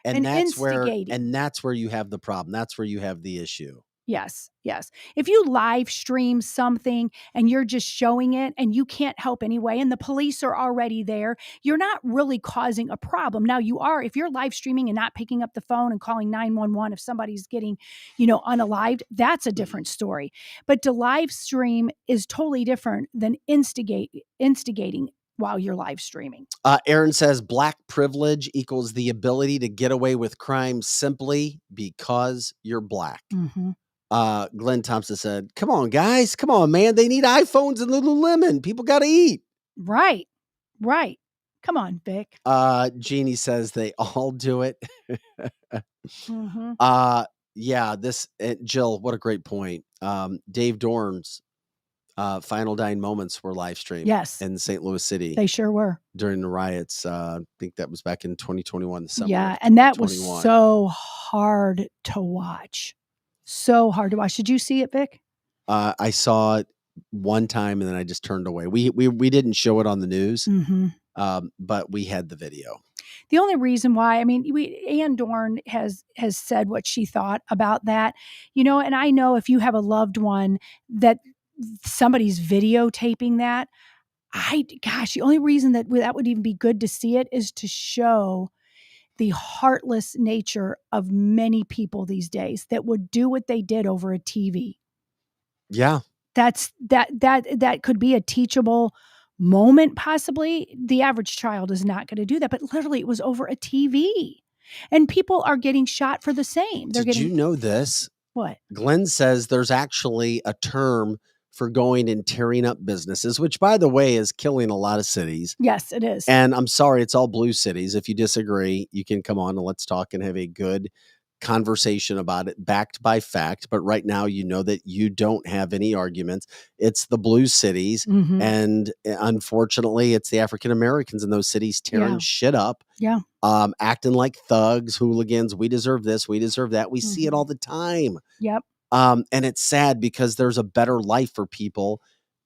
And that's instigating. where you have the problem. That's where you have the issue. Yes. If you live stream something and you're just showing it and you can't help anyway, and the police are already there, you're not really causing a problem. Now you are, if you're live streaming and not picking up the phone and calling 911 if somebody's getting, unalived, that's a different story. But to live stream is totally different than instigating. while you're live streaming. Aaron says black privilege equals the ability to get away with crime simply because you're black. Mm-hmm. Glenn Thompson said, come on, guys. Come on, man. They need iPhones and Lululemon. People got to eat. Right. Come on, Vic. Jeannie says they all do it. Mm-hmm. Yeah, Jill, what a great point. Dave Dorn's Final Dying Moments were live streamed in St. Louis City. They sure were. During the riots. I think that was back in 2021, the summer. Yeah, and that was so hard to watch. So hard to watch. Did you see it, Vic? I saw it one time and then I just turned away. We didn't show it on the news, but we had the video. The only reason why, I mean, Ann Dorn has said what she thought about that, and I know if you have a loved one that somebody's videotaping that, the only reason that would even be good to see it is to show the heartless nature of many people these days that would do what they did over a TV. Yeah. That could be a teachable moment, possibly. The average child is not going to do that, but literally it was over a TV and people are getting shot for the same. Did you know this? What? Glenn says there's actually a term for going and tearing up businesses, which by the way is killing a lot of cities. Yes, it is. And I'm sorry, it's all blue cities. If you disagree, you can come on and let's talk and have a good conversation about it, backed by fact. But right now, you know that you don't have any arguments. It's the blue cities. And unfortunately, it's the African Americans in those cities tearing shit up. Yeah. Acting like thugs, hooligans. We deserve this. We deserve that. We see it all the time. Yep. And it's sad because there's a better life for people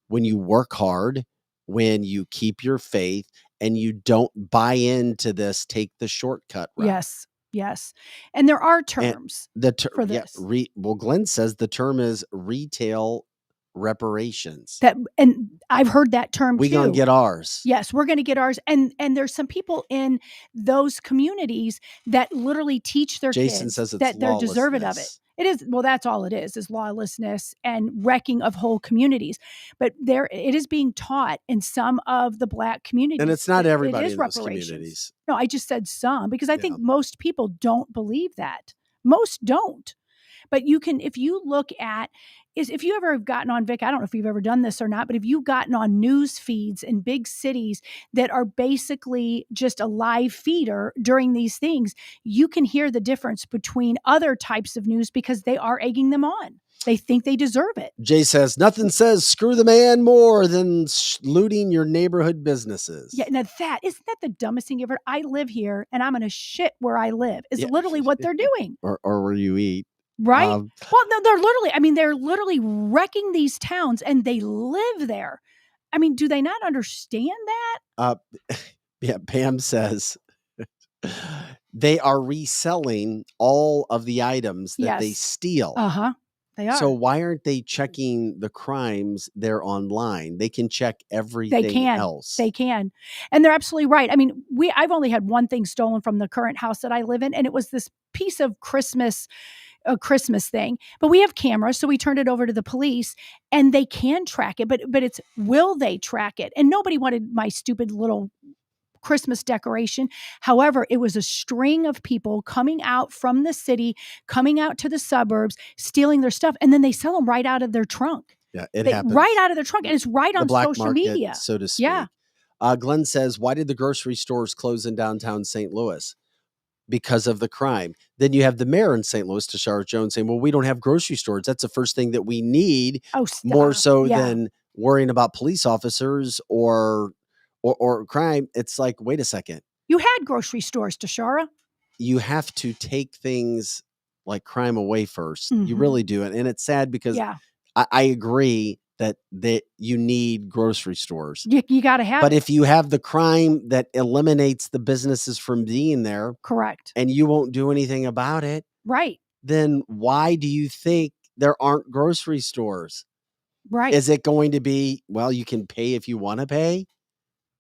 when you work hard, when you keep your faith, and you don't buy into this, take the shortcut route. Yes. And there are terms for this. Well, Glenn says the term is retail reparations. And I've heard that term too. We're going to get ours. Yes, we're going to get ours. And there's some people in those communities that literally teach their kids says it's that they're deserving of it. It is. Well, that's all it is lawlessness and wrecking of whole communities. But it is being taught in some of the black communities. And it's not everybody in those communities. No, I just said some because I think most people don't believe that. Most don't. But you can, if you look at, if you ever have gotten on, Vic, I don't know if you've ever done this or not, but if you've gotten on news feeds in big cities that are basically just a live feeder during these things, you can hear the difference between other types of news because they are egging them on. They think they deserve it. Jay says, nothing says screw the man more than looting your neighborhood businesses. Yeah, now isn't that the dumbest thing ever? I live here and I'm going to shit where I live is literally what they're doing. Or where you eat. Right? Well, no, they're literally wrecking these towns and they live there. I mean, do they not understand that? Yeah, Pam says they are reselling all of the items that they steal. They are. So why aren't they checking the crimes there online? They can check everything else. They can. And they're absolutely right. I mean, I've only had one thing stolen from the current house that I live in, and it was this piece of a Christmas thing, but we have cameras. So we turned it over to the police and they can track it, but it's, will they track it? And nobody wanted my stupid little Christmas decoration. However, it was a string of people coming out from the city, coming out to the suburbs, stealing their stuff. And then they sell them right out of their trunk. Yeah, it happens. Right out of their trunk. And it's right on black social market, media. so to speak. Yeah. Glenn says, why did the grocery stores close in downtown St. Louis? Because of the crime. Then you have the mayor in St. Louis, Tashara Jones, saying, well, we don't have grocery stores. That's the first thing that we need, more so than worrying about police officers or crime. It's like, wait a second. You had grocery stores, Tashara. You have to take things like crime away first. You really do. And it's sad because I agree that you need grocery stores. You got to have But it. if you have the crime that eliminates the businesses from being there, correct, and you won't do anything about it, right, then why do you think there aren't grocery stores? Right. Is it going to be, well, you can pay if you want to pay?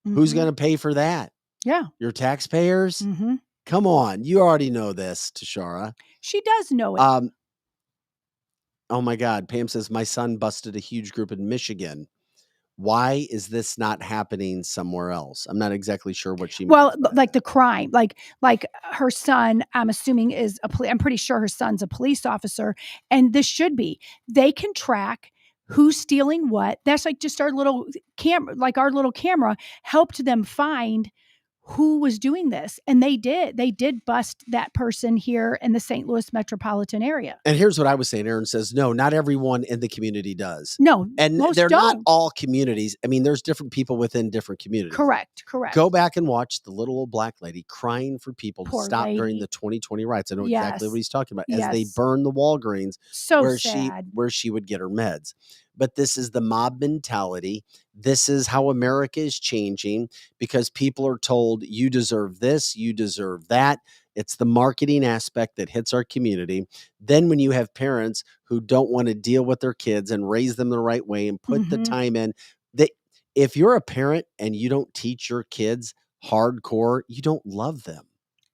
Who's going to pay for that? Yeah. Your taxpayers? Come on. You already know this, Tashara. She does know it. Oh my God. Pam says, my son busted a huge group in Michigan. Why is this not happening somewhere else? I'm not exactly sure what she Well, means by like that. the crime, like her son, I'm assuming I'm pretty sure her son's a police officer, and this should be. They can track who's stealing what. That's like just our little camera, like our little camera helped them find who was doing this. And they did bust that person here in the St. Louis metropolitan area. And here's what I was saying. Aaron says, no, not everyone in the community does. No, And most they're not don't. all communities. I mean, there's different people within different communities. Correct. Go back and watch the little old black lady crying for people Poor to stop during lady. the 2020 riots. I know exactly what Yes. he's talking about. As they Yes. burn the Walgreens So where sad. she would get her meds. But this is the mob mentality. This is how America is changing because people are told you deserve this, you deserve that. It's the marketing aspect that hits our community. Then when you have parents who don't want to deal with their kids and raise them the right way and put the time in, if you're a parent and you don't teach your kids hardcore, you don't love them.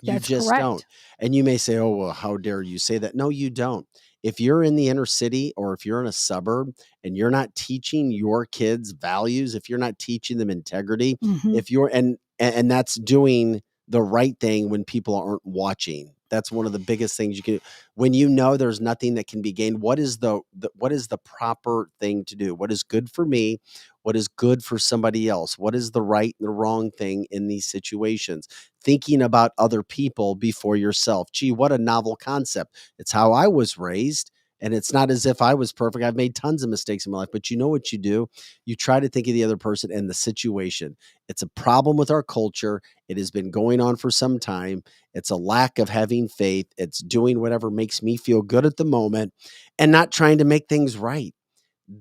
You That's just correct. don't. And you may say, oh, well, how dare you say that? No, you don't. If you're in the inner city or if you're in a suburb and you're not teaching your kids values, if you're not teaching them integrity, if you're and that's doing the right thing when people aren't watching. That's one of the biggest things you can do. When you know there's nothing that can be gained, what is the proper thing to do? What is good for me? What is good for somebody else? What is the right and the wrong thing in these situations? Thinking about other people before yourself. Gee, what a novel concept. It's how I was raised. And it's not as if I was perfect. I've made tons of mistakes in my life, but you know what you do? You try to think of the other person and the situation. It's a problem with our culture. It has been going on for some time. It's a lack of having faith. It's doing whatever makes me feel good at the moment and not trying to make things right.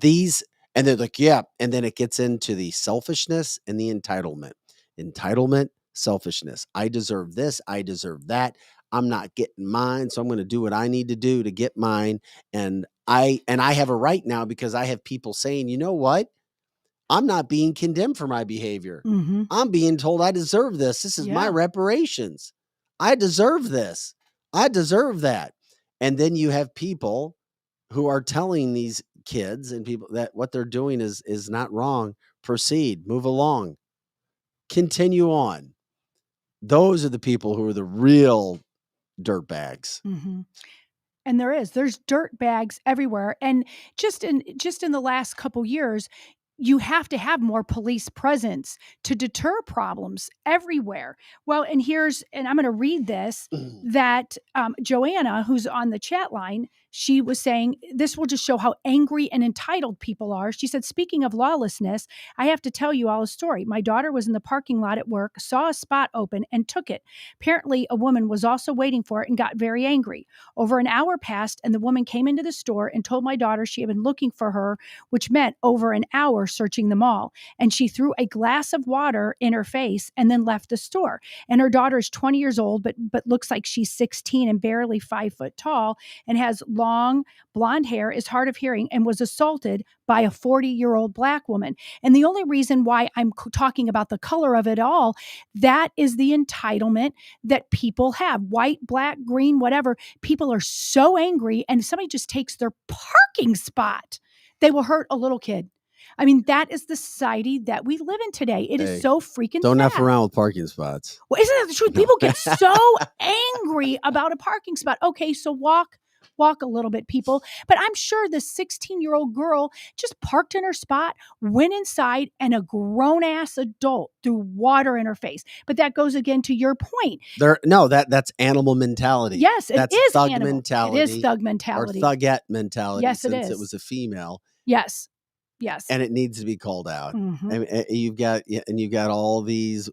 And they're like, yeah. And then it gets into the selfishness and the entitlement. Entitlement, selfishness. I deserve this. I deserve that. I'm not getting mine, so I'm going to do what I need to do to get mine. And I have a right now because I have people saying, you know what? I'm not being condemned for my behavior. I'm being told I deserve this. This is my reparations. I deserve this. I deserve that. And then you have people who are telling these kids and people that what they're doing is not wrong. Proceed, move along, continue on. Those are the people who are the real dirtbags. And there's dirt bags everywhere. And just in the last couple years, you have to have more police presence to deter problems everywhere. Well, and I'm going to read this, that Joanna, who's on the chat line, she was saying, this will just show how angry and entitled people are. She said, speaking of lawlessness, I have to tell you all a story. My daughter was in the parking lot at work, saw a spot open and took it. Apparently, a woman was also waiting for it and got very angry. Over an hour passed and the woman came into the store and told my daughter she had been looking for her, which meant over an hour searching the mall. And she threw a glass of water in her face and then left the store. And her daughter is 20 years old, but looks like she's 16 and barely 5 foot tall and has long blonde hair, is hard of hearing, and was assaulted by a 40-year-old black woman. And the only reason why I'm talking about the color of it all, that is the entitlement that people have. White, black, green, whatever. People are so angry, and if somebody just takes their parking spot, they will hurt a little kid. I mean, that is the society that we live in today. It is so freaking Don't sad. F around with parking spots. Well, isn't that the truth? People get so angry about a parking spot. Okay, so walk a little bit, people. But I'm sure the 16-year-old girl just parked in her spot, went inside, and a grown-ass adult threw water in her face. But that goes again to your point. That's animal mentality. Yes, that's it is thug animal. mentality. It is thug mentality. Or thugette mentality. Yes, it since is. It was a female. Yes. And it needs to be called out. And you've got all these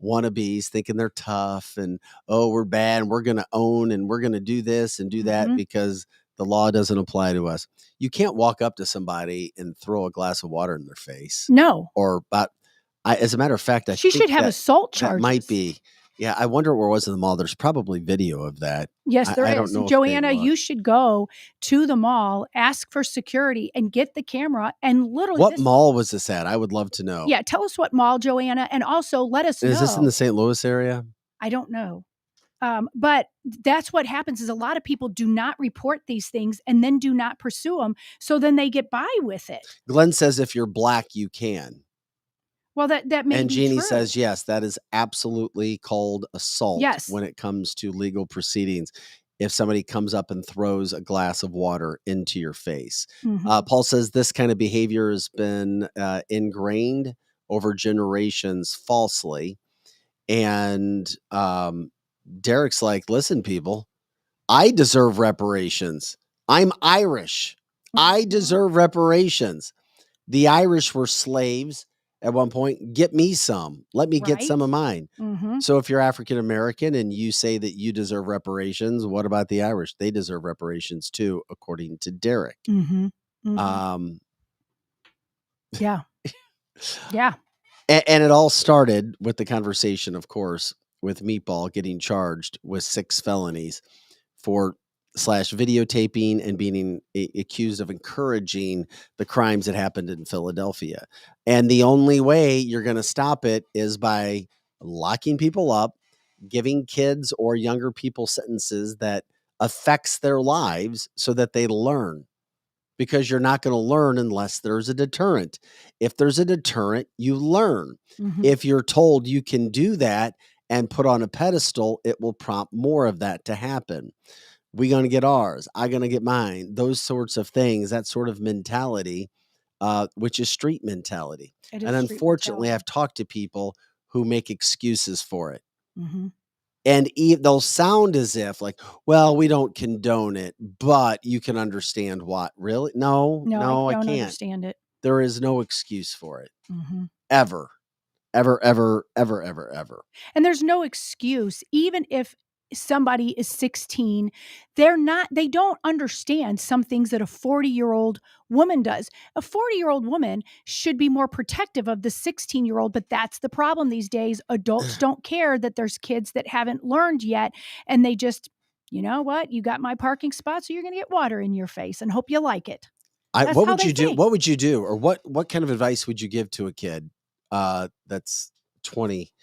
wannabes thinking they're tough and, oh, we're bad and we're going to own and we're going to do this and do that because the law doesn't apply to us. You can't walk up to somebody and throw a glass of water in their face. No. As a matter of fact, she should have assault charges. That might be. Yeah, I wonder where it was in the mall. There's probably video of that. Yes, there is. I don't know. Joanna, you should go to the mall, ask for security, and get the camera. And literally, what mall was this at? I would love to know. Yeah, tell us what mall, Joanna, and also let us know. Is this in the St. Louis area? I don't know. But that's what happens is a lot of people do not report these things and then do not pursue them. So then they get by with it. Glenn says if you're black, you can. Well, that may And be Jeannie true. says, yes, that is absolutely called assault Yes. when it comes to legal proceedings. If somebody comes up and throws a glass of water into your face. Mhm. Paul says this kind of behavior has been ingrained over generations falsely. And Derek's like, listen, people, I deserve reparations. I'm Irish. I deserve reparations. The Irish were slaves at one point. Get me some. Let me get some of mine. Mhm. So if you're African American and you say that you deserve reparations, what about the Irish? They deserve reparations too, according to Derek. Mhm. Mhm. Yeah. Yeah. And it all started with the conversation, of course, with Meatball getting charged with 6 felonies for videotaping and being accused of encouraging the crimes that happened in Philadelphia. And the only way you're going to stop it is by locking people up, giving kids or younger people sentences that affects their lives so that they learn. Because you're not going to learn unless there's a deterrent. If there's a deterrent, you learn. Mhm. If you're told you can do that and put on a pedestal, it will prompt more of that to happen. We're going to get ours. I'm going to get mine. Those sorts of things, that sort of mentality, which is street mentality. It is And street unfortunately, mentality. I've talked to people who make excuses for it. Mhm. And they'll sound as if like, well, we don't condone it, but you can understand what. Really? No, I don't can't. understand it. There is no excuse for it. Mhm. Ever. Ever, ever, ever, ever, ever. And there's no excuse, even if somebody is 16, they don't understand some things that a 40-year-old woman does. A 40-year-old woman should be more protective of the 16-year-old, but that's the problem these days. Adults don't care that there's kids that haven't learned yet, and they just, you know what? You got my parking spot, so you're going to get water in your face and hope you like it. That's What how would they you do? think. What would you do? Or what kind of advice would you give to a kid that's 20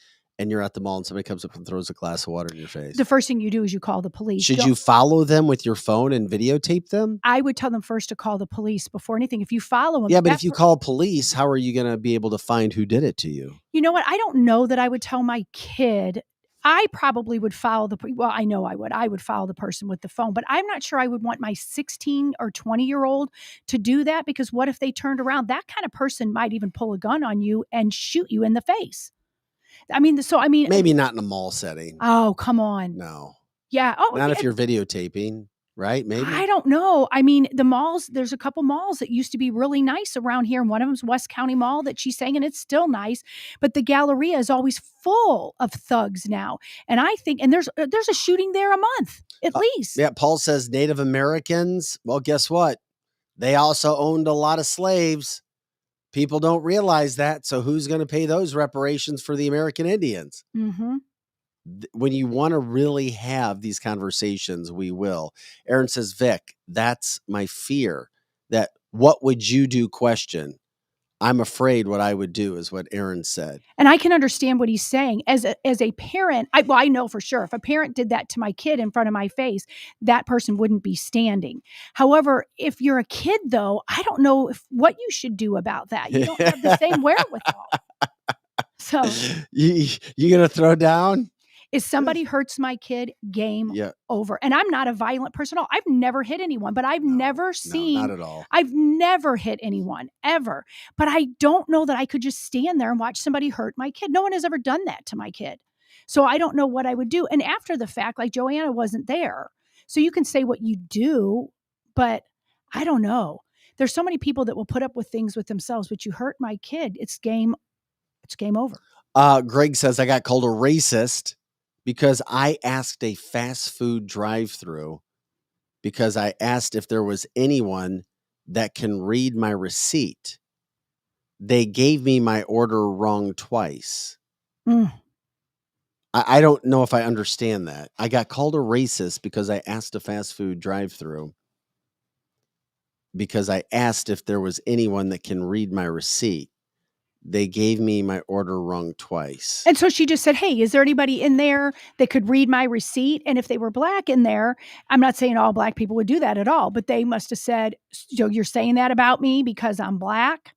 and you're at the mall and somebody comes up and throws a glass of water in your face? The first thing you do is you call the police. Should you follow them with your phone and videotape them? I would tell them first to call the police before anything. If you follow them, Yeah, but if you call police, how are you going to be able to find who did it to you? You know what? I don't know that I would tell my kid. I probably would follow well, I know I would. I would follow the person with the phone, but I'm not sure I would want my 16 or 20-year-old to do that, because what if they turned around? That kind of person might even pull a gun on you and shoot you in the face. Maybe not in a mall setting. Oh, come on. No. Yeah. Oh, not if you're videotaping, right? Maybe. I don't know. I mean, the malls, there's a couple malls that used to be really nice around here. And one of them's West County Mall that she's saying, and it's still nice. But the Galleria is always full of thugs now. And I think, and there's a shooting there a month at least. Yeah. Paul says Native Americans. Well, guess what? They also owned a lot of slaves. People don't realize that. So who's going to pay those reparations for the American Indians? Mm-hmm. When you want to really have these conversations, we will. Aaron says, Vic, that's my fear. That what would you do question. I'm afraid what I would do is what Aaron said. And I can understand what he's saying. As a parent, I know for sure if a parent did that to my kid in front of my face, that person wouldn't be standing. However, if you're a kid, though, I don't know what you should do about that. You don't have the same wherewithal. So you gonna throw down? If somebody hurts my kid, game over. And I'm not a violent person at all. I've never hit anyone, but I've never seen. No, not at all. I've never hit anyone, ever. But I don't know that I could just stand there and watch somebody hurt my kid. No one has ever done that to my kid. So I don't know what I would do. And after the fact, like Joanna wasn't there. So you can say what you do, but I don't know. There's so many people that will put up with things with themselves, but you hurt my kid, it's game over. Greg says, I got called a racist because I asked a fast food drive-through because I asked if there was anyone that can read my receipt. They gave me my order wrong twice. I don't know if I understand that. I got called a racist because I asked a fast food drive-through because I asked if there was anyone that can read my receipt. They gave me my order wrong twice. And so she just said, hey, is there anybody in there that could read my receipt? And if they were black in there, I'm not saying all black people would do that at all, but they must have said, so you're saying that about me because I'm black?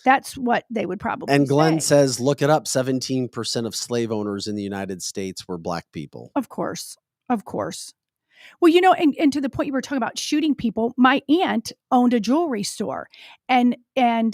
That's what they would probably And Glenn say. says, look it up. 17% of slave owners in the United States were black people. Of course. Of course. Well, and to the point you were talking about shooting people, my aunt owned a jewelry store, and there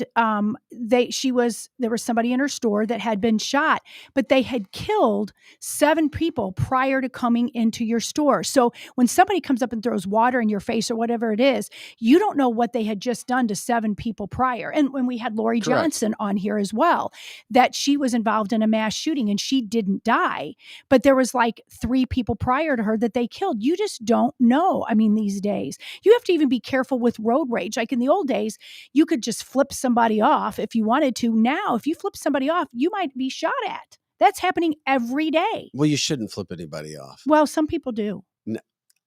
was somebody in her store that had been shot, but they had killed 7 people prior to coming into your store. So when somebody comes up and throws water in your face or whatever it is, you don't know what they had just done to 7 people prior. And when we had Lori Correct. Johnson on here as well, that she was involved in a mass shooting and she didn't die, but there was like 3 people prior to her that they killed. You just don't know. I mean, these days, you have to even be careful with road rage. Like in the old days, you could just flip somebody off if you wanted to. Now, if you flip somebody off, you might be shot at. That's happening every day. Well, you shouldn't flip anybody off. Well, some people do.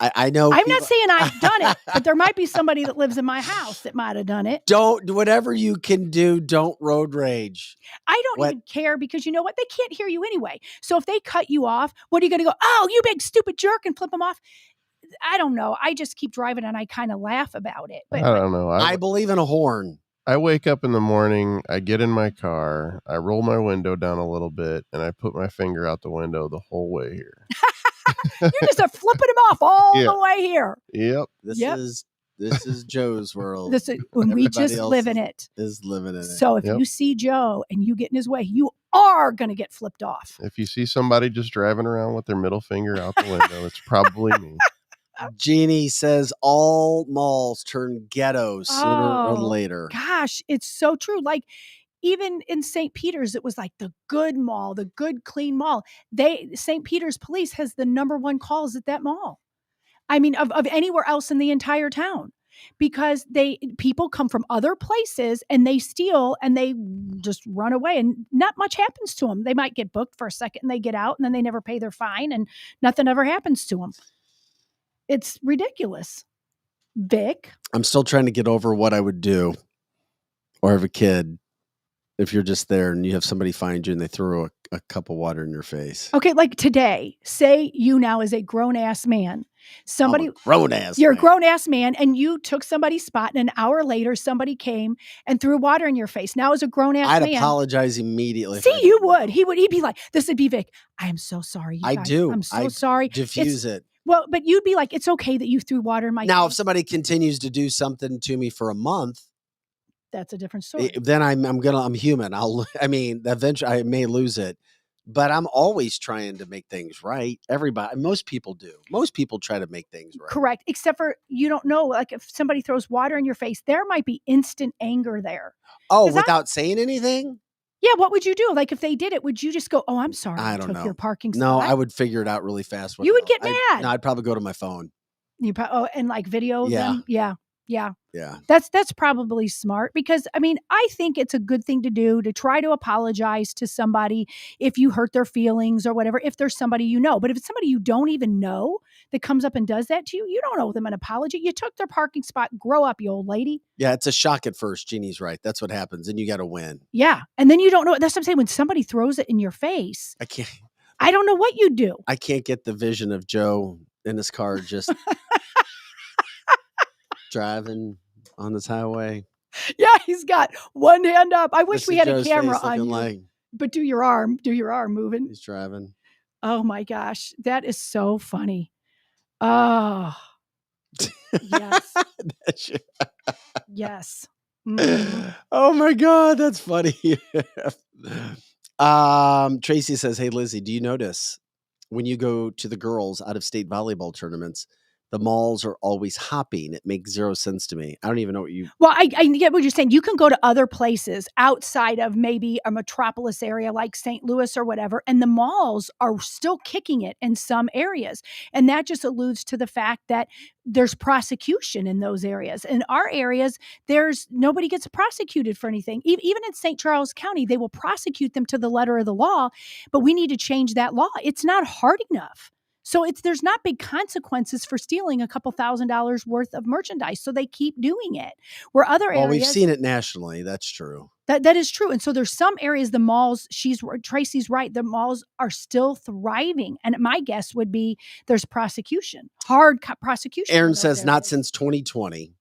I know. I'm not saying I've done it, but there might be somebody that lives in my house that might have done it. Don't, whatever you can do, don't road rage. I don't even care because you know what? They can't hear you anyway. So if they cut you off, what are you going to go, oh, you big stupid jerk, and flip them off? I don't know. I just keep driving and I kind of laugh about it. But I don't know. I believe in a horn. I wake up in the morning, I get in my car, I roll my window down a little bit, and I put my finger out the window the whole way here. You're just flipping them off all the way here. Yep. This is Joe's world. We just live in it. Is living in it. So if you see Joe and you get in his way, you are going to get flipped off. If you see somebody just driving around with their middle finger out the window, it's probably me. Jeannie says all malls turn ghettos sooner or later. Gosh, it's so true. Like even in St. Peter's, it was like the good mall, the good, clean mall. St. Peter's police has the #1 calls at that mall. I mean, of anywhere else in the entire town, because people come from other places and they steal and they just run away and not much happens to them. They might get booked for a second and they get out and then they never pay their fine and nothing ever happens to them. It's ridiculous. Vic? I'm still trying to get over what I would do or have a kid if you're just there and you have somebody find you and they throw a cup of water in your face. Okay, like today, say you now as a grown-ass man. Somebody You're a grown-ass man and you took somebody's spot and an hour later somebody came and threw water in your face. Now as a grown-ass man. I'd apologize immediately. See, you would. He'd be like, this would be Vic. I am so sorry. You guys. do. I'm so sorry. Diffuse it. Well, but you'd be like, it's okay that you threw water in my Now, face. if somebody continues to do something to me for a month, that's a different story. Then I'm human. Eventually I may lose it, but I'm always trying to make things right. Most people do. Most people try to make things right. Correct. Except for you don't know, like if somebody throws water in your face, there might be instant anger there. Oh, without saying anything? Yeah, what would you do? Like if they did it, would you just go, oh, I'm sorry, I don't know. Your parking spot? No, I would figure it out really fast. You would get mad. No, I'd probably go to my phone. And like video them? Yeah. That's probably smart because, I think it's a good thing to do to try to apologize to somebody if you hurt their feelings or whatever, if there's somebody you know. But if it's somebody you don't even know that comes up and does that to you, you don't owe them an apology. You took their parking spot. Grow up, you old lady. Yeah, it's a shock at first. Jeannie's right. That's what happens. And you got to win. Yeah. And then you don't know. That's what I'm saying. When somebody throws it in your face, I don't know what you do. I can't get the vision of Joe in his car just driving on this highway. Yeah, he's got one hand up. I wish we had a camera on you. But do your arm moving. He's driving. Oh my gosh, that is so funny. Oh, yes. Yes. Mm. Oh my God, that's funny. Tracy says, hey, Lizzie, do you notice when you go to the girls' out-of-state volleyball tournaments, the malls are always hopping? It makes zero sense to me. I don't even know what you... Well, I get what you're saying. You can go to other places outside of maybe a metropolis area like St. Louis or whatever, and the malls are still kicking it in some areas. And that just alludes to the fact that there's prosecution in those areas. In our areas, nobody gets prosecuted for anything. Even in St. Charles County, they will prosecute them to the letter of the law, but we need to change that law. It's not hard enough. So there's not big consequences for stealing a couple $1,000s worth of merchandise. So they keep doing it. Where other areas, we've seen it nationally. That's true. That is true. And so there's some areas, the malls, Tracy's right, the malls are still thriving. And my guess would be there's prosecution, prosecution. Aaron says not since 2020.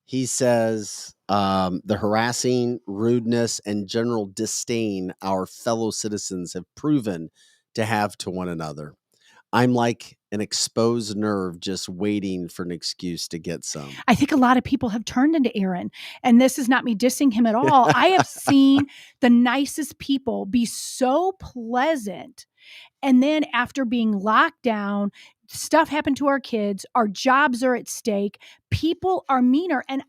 He says the harassing, rudeness, and general disdain our fellow citizens have proven to have to one another. I'm like an exposed nerve just waiting for an excuse to get some. I think a lot of people have turned into Aaron, and this is not me dissing him at all. I have seen the nicest people be so pleasant. And then after being locked down, stuff happened to our kids, our jobs are at stake, people are meaner. And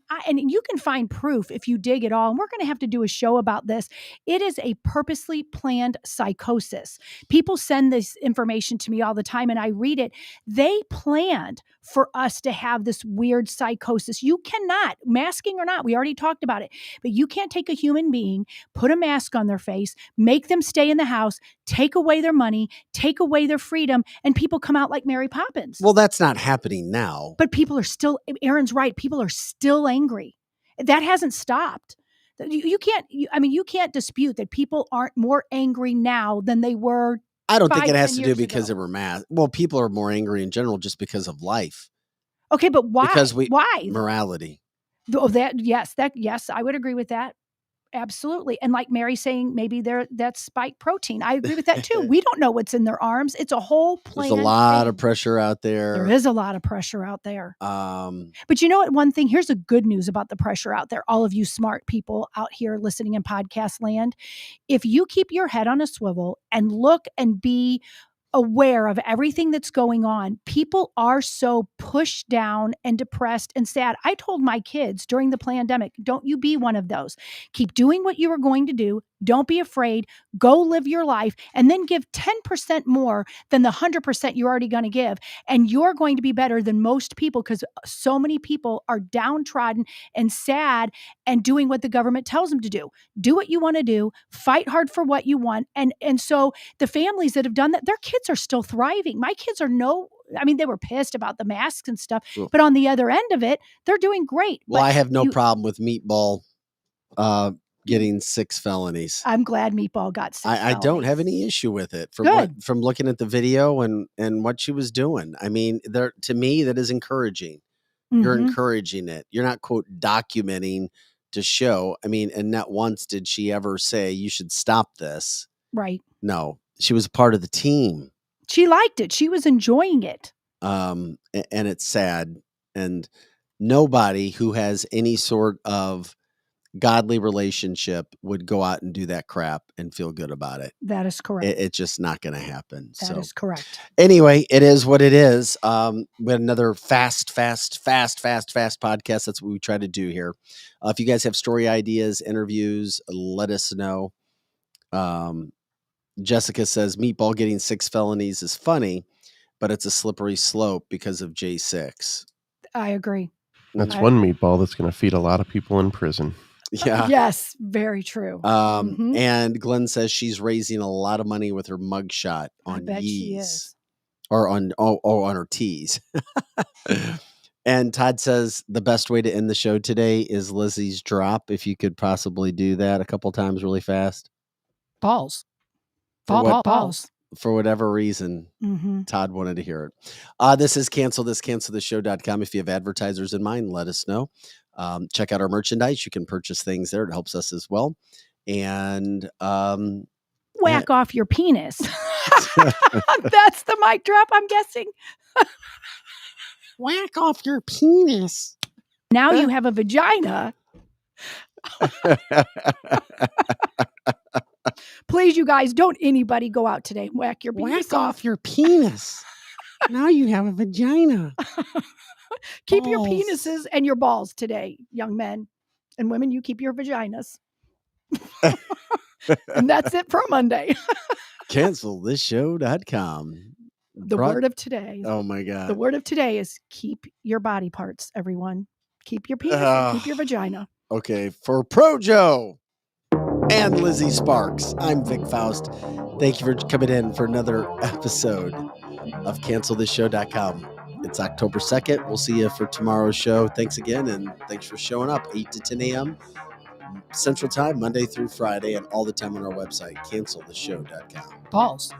you can find proof if you dig at all. And we're going to have to do a show about this. It is a purposely planned psychosis. People send this information to me all the time and I read it. They planned for us to have this weird psychosis. You cannot, masking or not, we already talked about it, but you can't take a human being, put a mask on their face, make them stay in the house, take away their money, take away their freedom, and people come out like Mary Poppins. Well, that's not happening now. But people are still, Aaron's right, people are still angry. That hasn't stopped. You can't dispute that people aren't more angry now than they were. I don't think it has to do because they were masked. Well, people are more angry in general just because of life. Okay, but why? Why? Morality. Oh, yes, I would agree with that. Absolutely. And like Mary saying, maybe that's spike protein. I agree with that too. We don't know what's in their arms. It's a whole plan. There's a lot of pressure out there. There is a lot of pressure out there. But you know what? One thing, here's the good news about the pressure out there. All of you smart people out here listening in podcast land. If you keep your head on a swivel and look and be aware of everything that's going on, people are so pushed down and depressed and sad. I told my kids during the pandemic, don't you be one of those. Keep doing what you were going to do. Don't be afraid. Go live your life and then give 10% more than the 100% you're already going to give. And you're going to be better than most people because so many people are downtrodden and sad and doing what the government tells them to do. Do what you want to do. Fight hard for what you want. And so the families that have done that, their kids are still thriving. My kids are they were pissed about the masks and stuff, but on the other end of it, they're doing great. Well, I have no problem with Meatball getting 6 felonies. I'm glad Meatball got 6 I don't have any issue with it from looking at the video and what she was doing. I mean, to me, that is encouraging. Mm-hmm. You're encouraging it. You're not, quote, documenting to show. I mean, and not once did she ever say you should stop this. Right. No, she was a part of the team. She liked it. She was enjoying it. And it's sad. And nobody who has any sort of godly relationship would go out and do that crap and feel good about it. That is correct. It's just not going to happen. That is correct. Anyway, it is what it is. We had another fast podcast. That's what we try to do here. If you guys have story ideas, interviews, let us know. Jessica says Meatball getting 6 felonies is funny, but it's a slippery slope because of J6. I agree. That's one Meatball that's going to feed a lot of people in prison. Yeah. Yes, very true. And Glenn says she's raising a lot of money with her mugshot on Yeez. Or on her tees. And Todd says the best way to end the show today is Lizzie's drop. If you could possibly do that a couple times really fast. Balls. For whatever reason, Todd wanted to hear it. This is cancelthisshow.com. If you have advertisers in mind, let us know. Check out our merchandise. You can purchase things there. It helps us as well. And whack off your penis. That's the mic drop, I'm guessing. Whack off your penis. Now you have a vagina. Please, you guys, don't anybody go out today. Whack your penis off your penis. Now you have a vagina. Keep your penises and your balls today, young men and women. You keep your vaginas. And that's it for Monday. Cancelthisshow.com. The word of today. Oh my God. The word of today is keep your body parts, everyone. Keep your penis and keep your vagina. Okay. For Pro Joe and Lizzie Sparks, I'm Vic Faust. Thank you for coming in for another episode of CancelThisShow.com. It's October 2nd. We'll see you for tomorrow's show. Thanks again, and thanks for showing up. 8 to 10 a.m. Central Time, Monday through Friday, and all the time on our website, canceltheshow.com. Balls.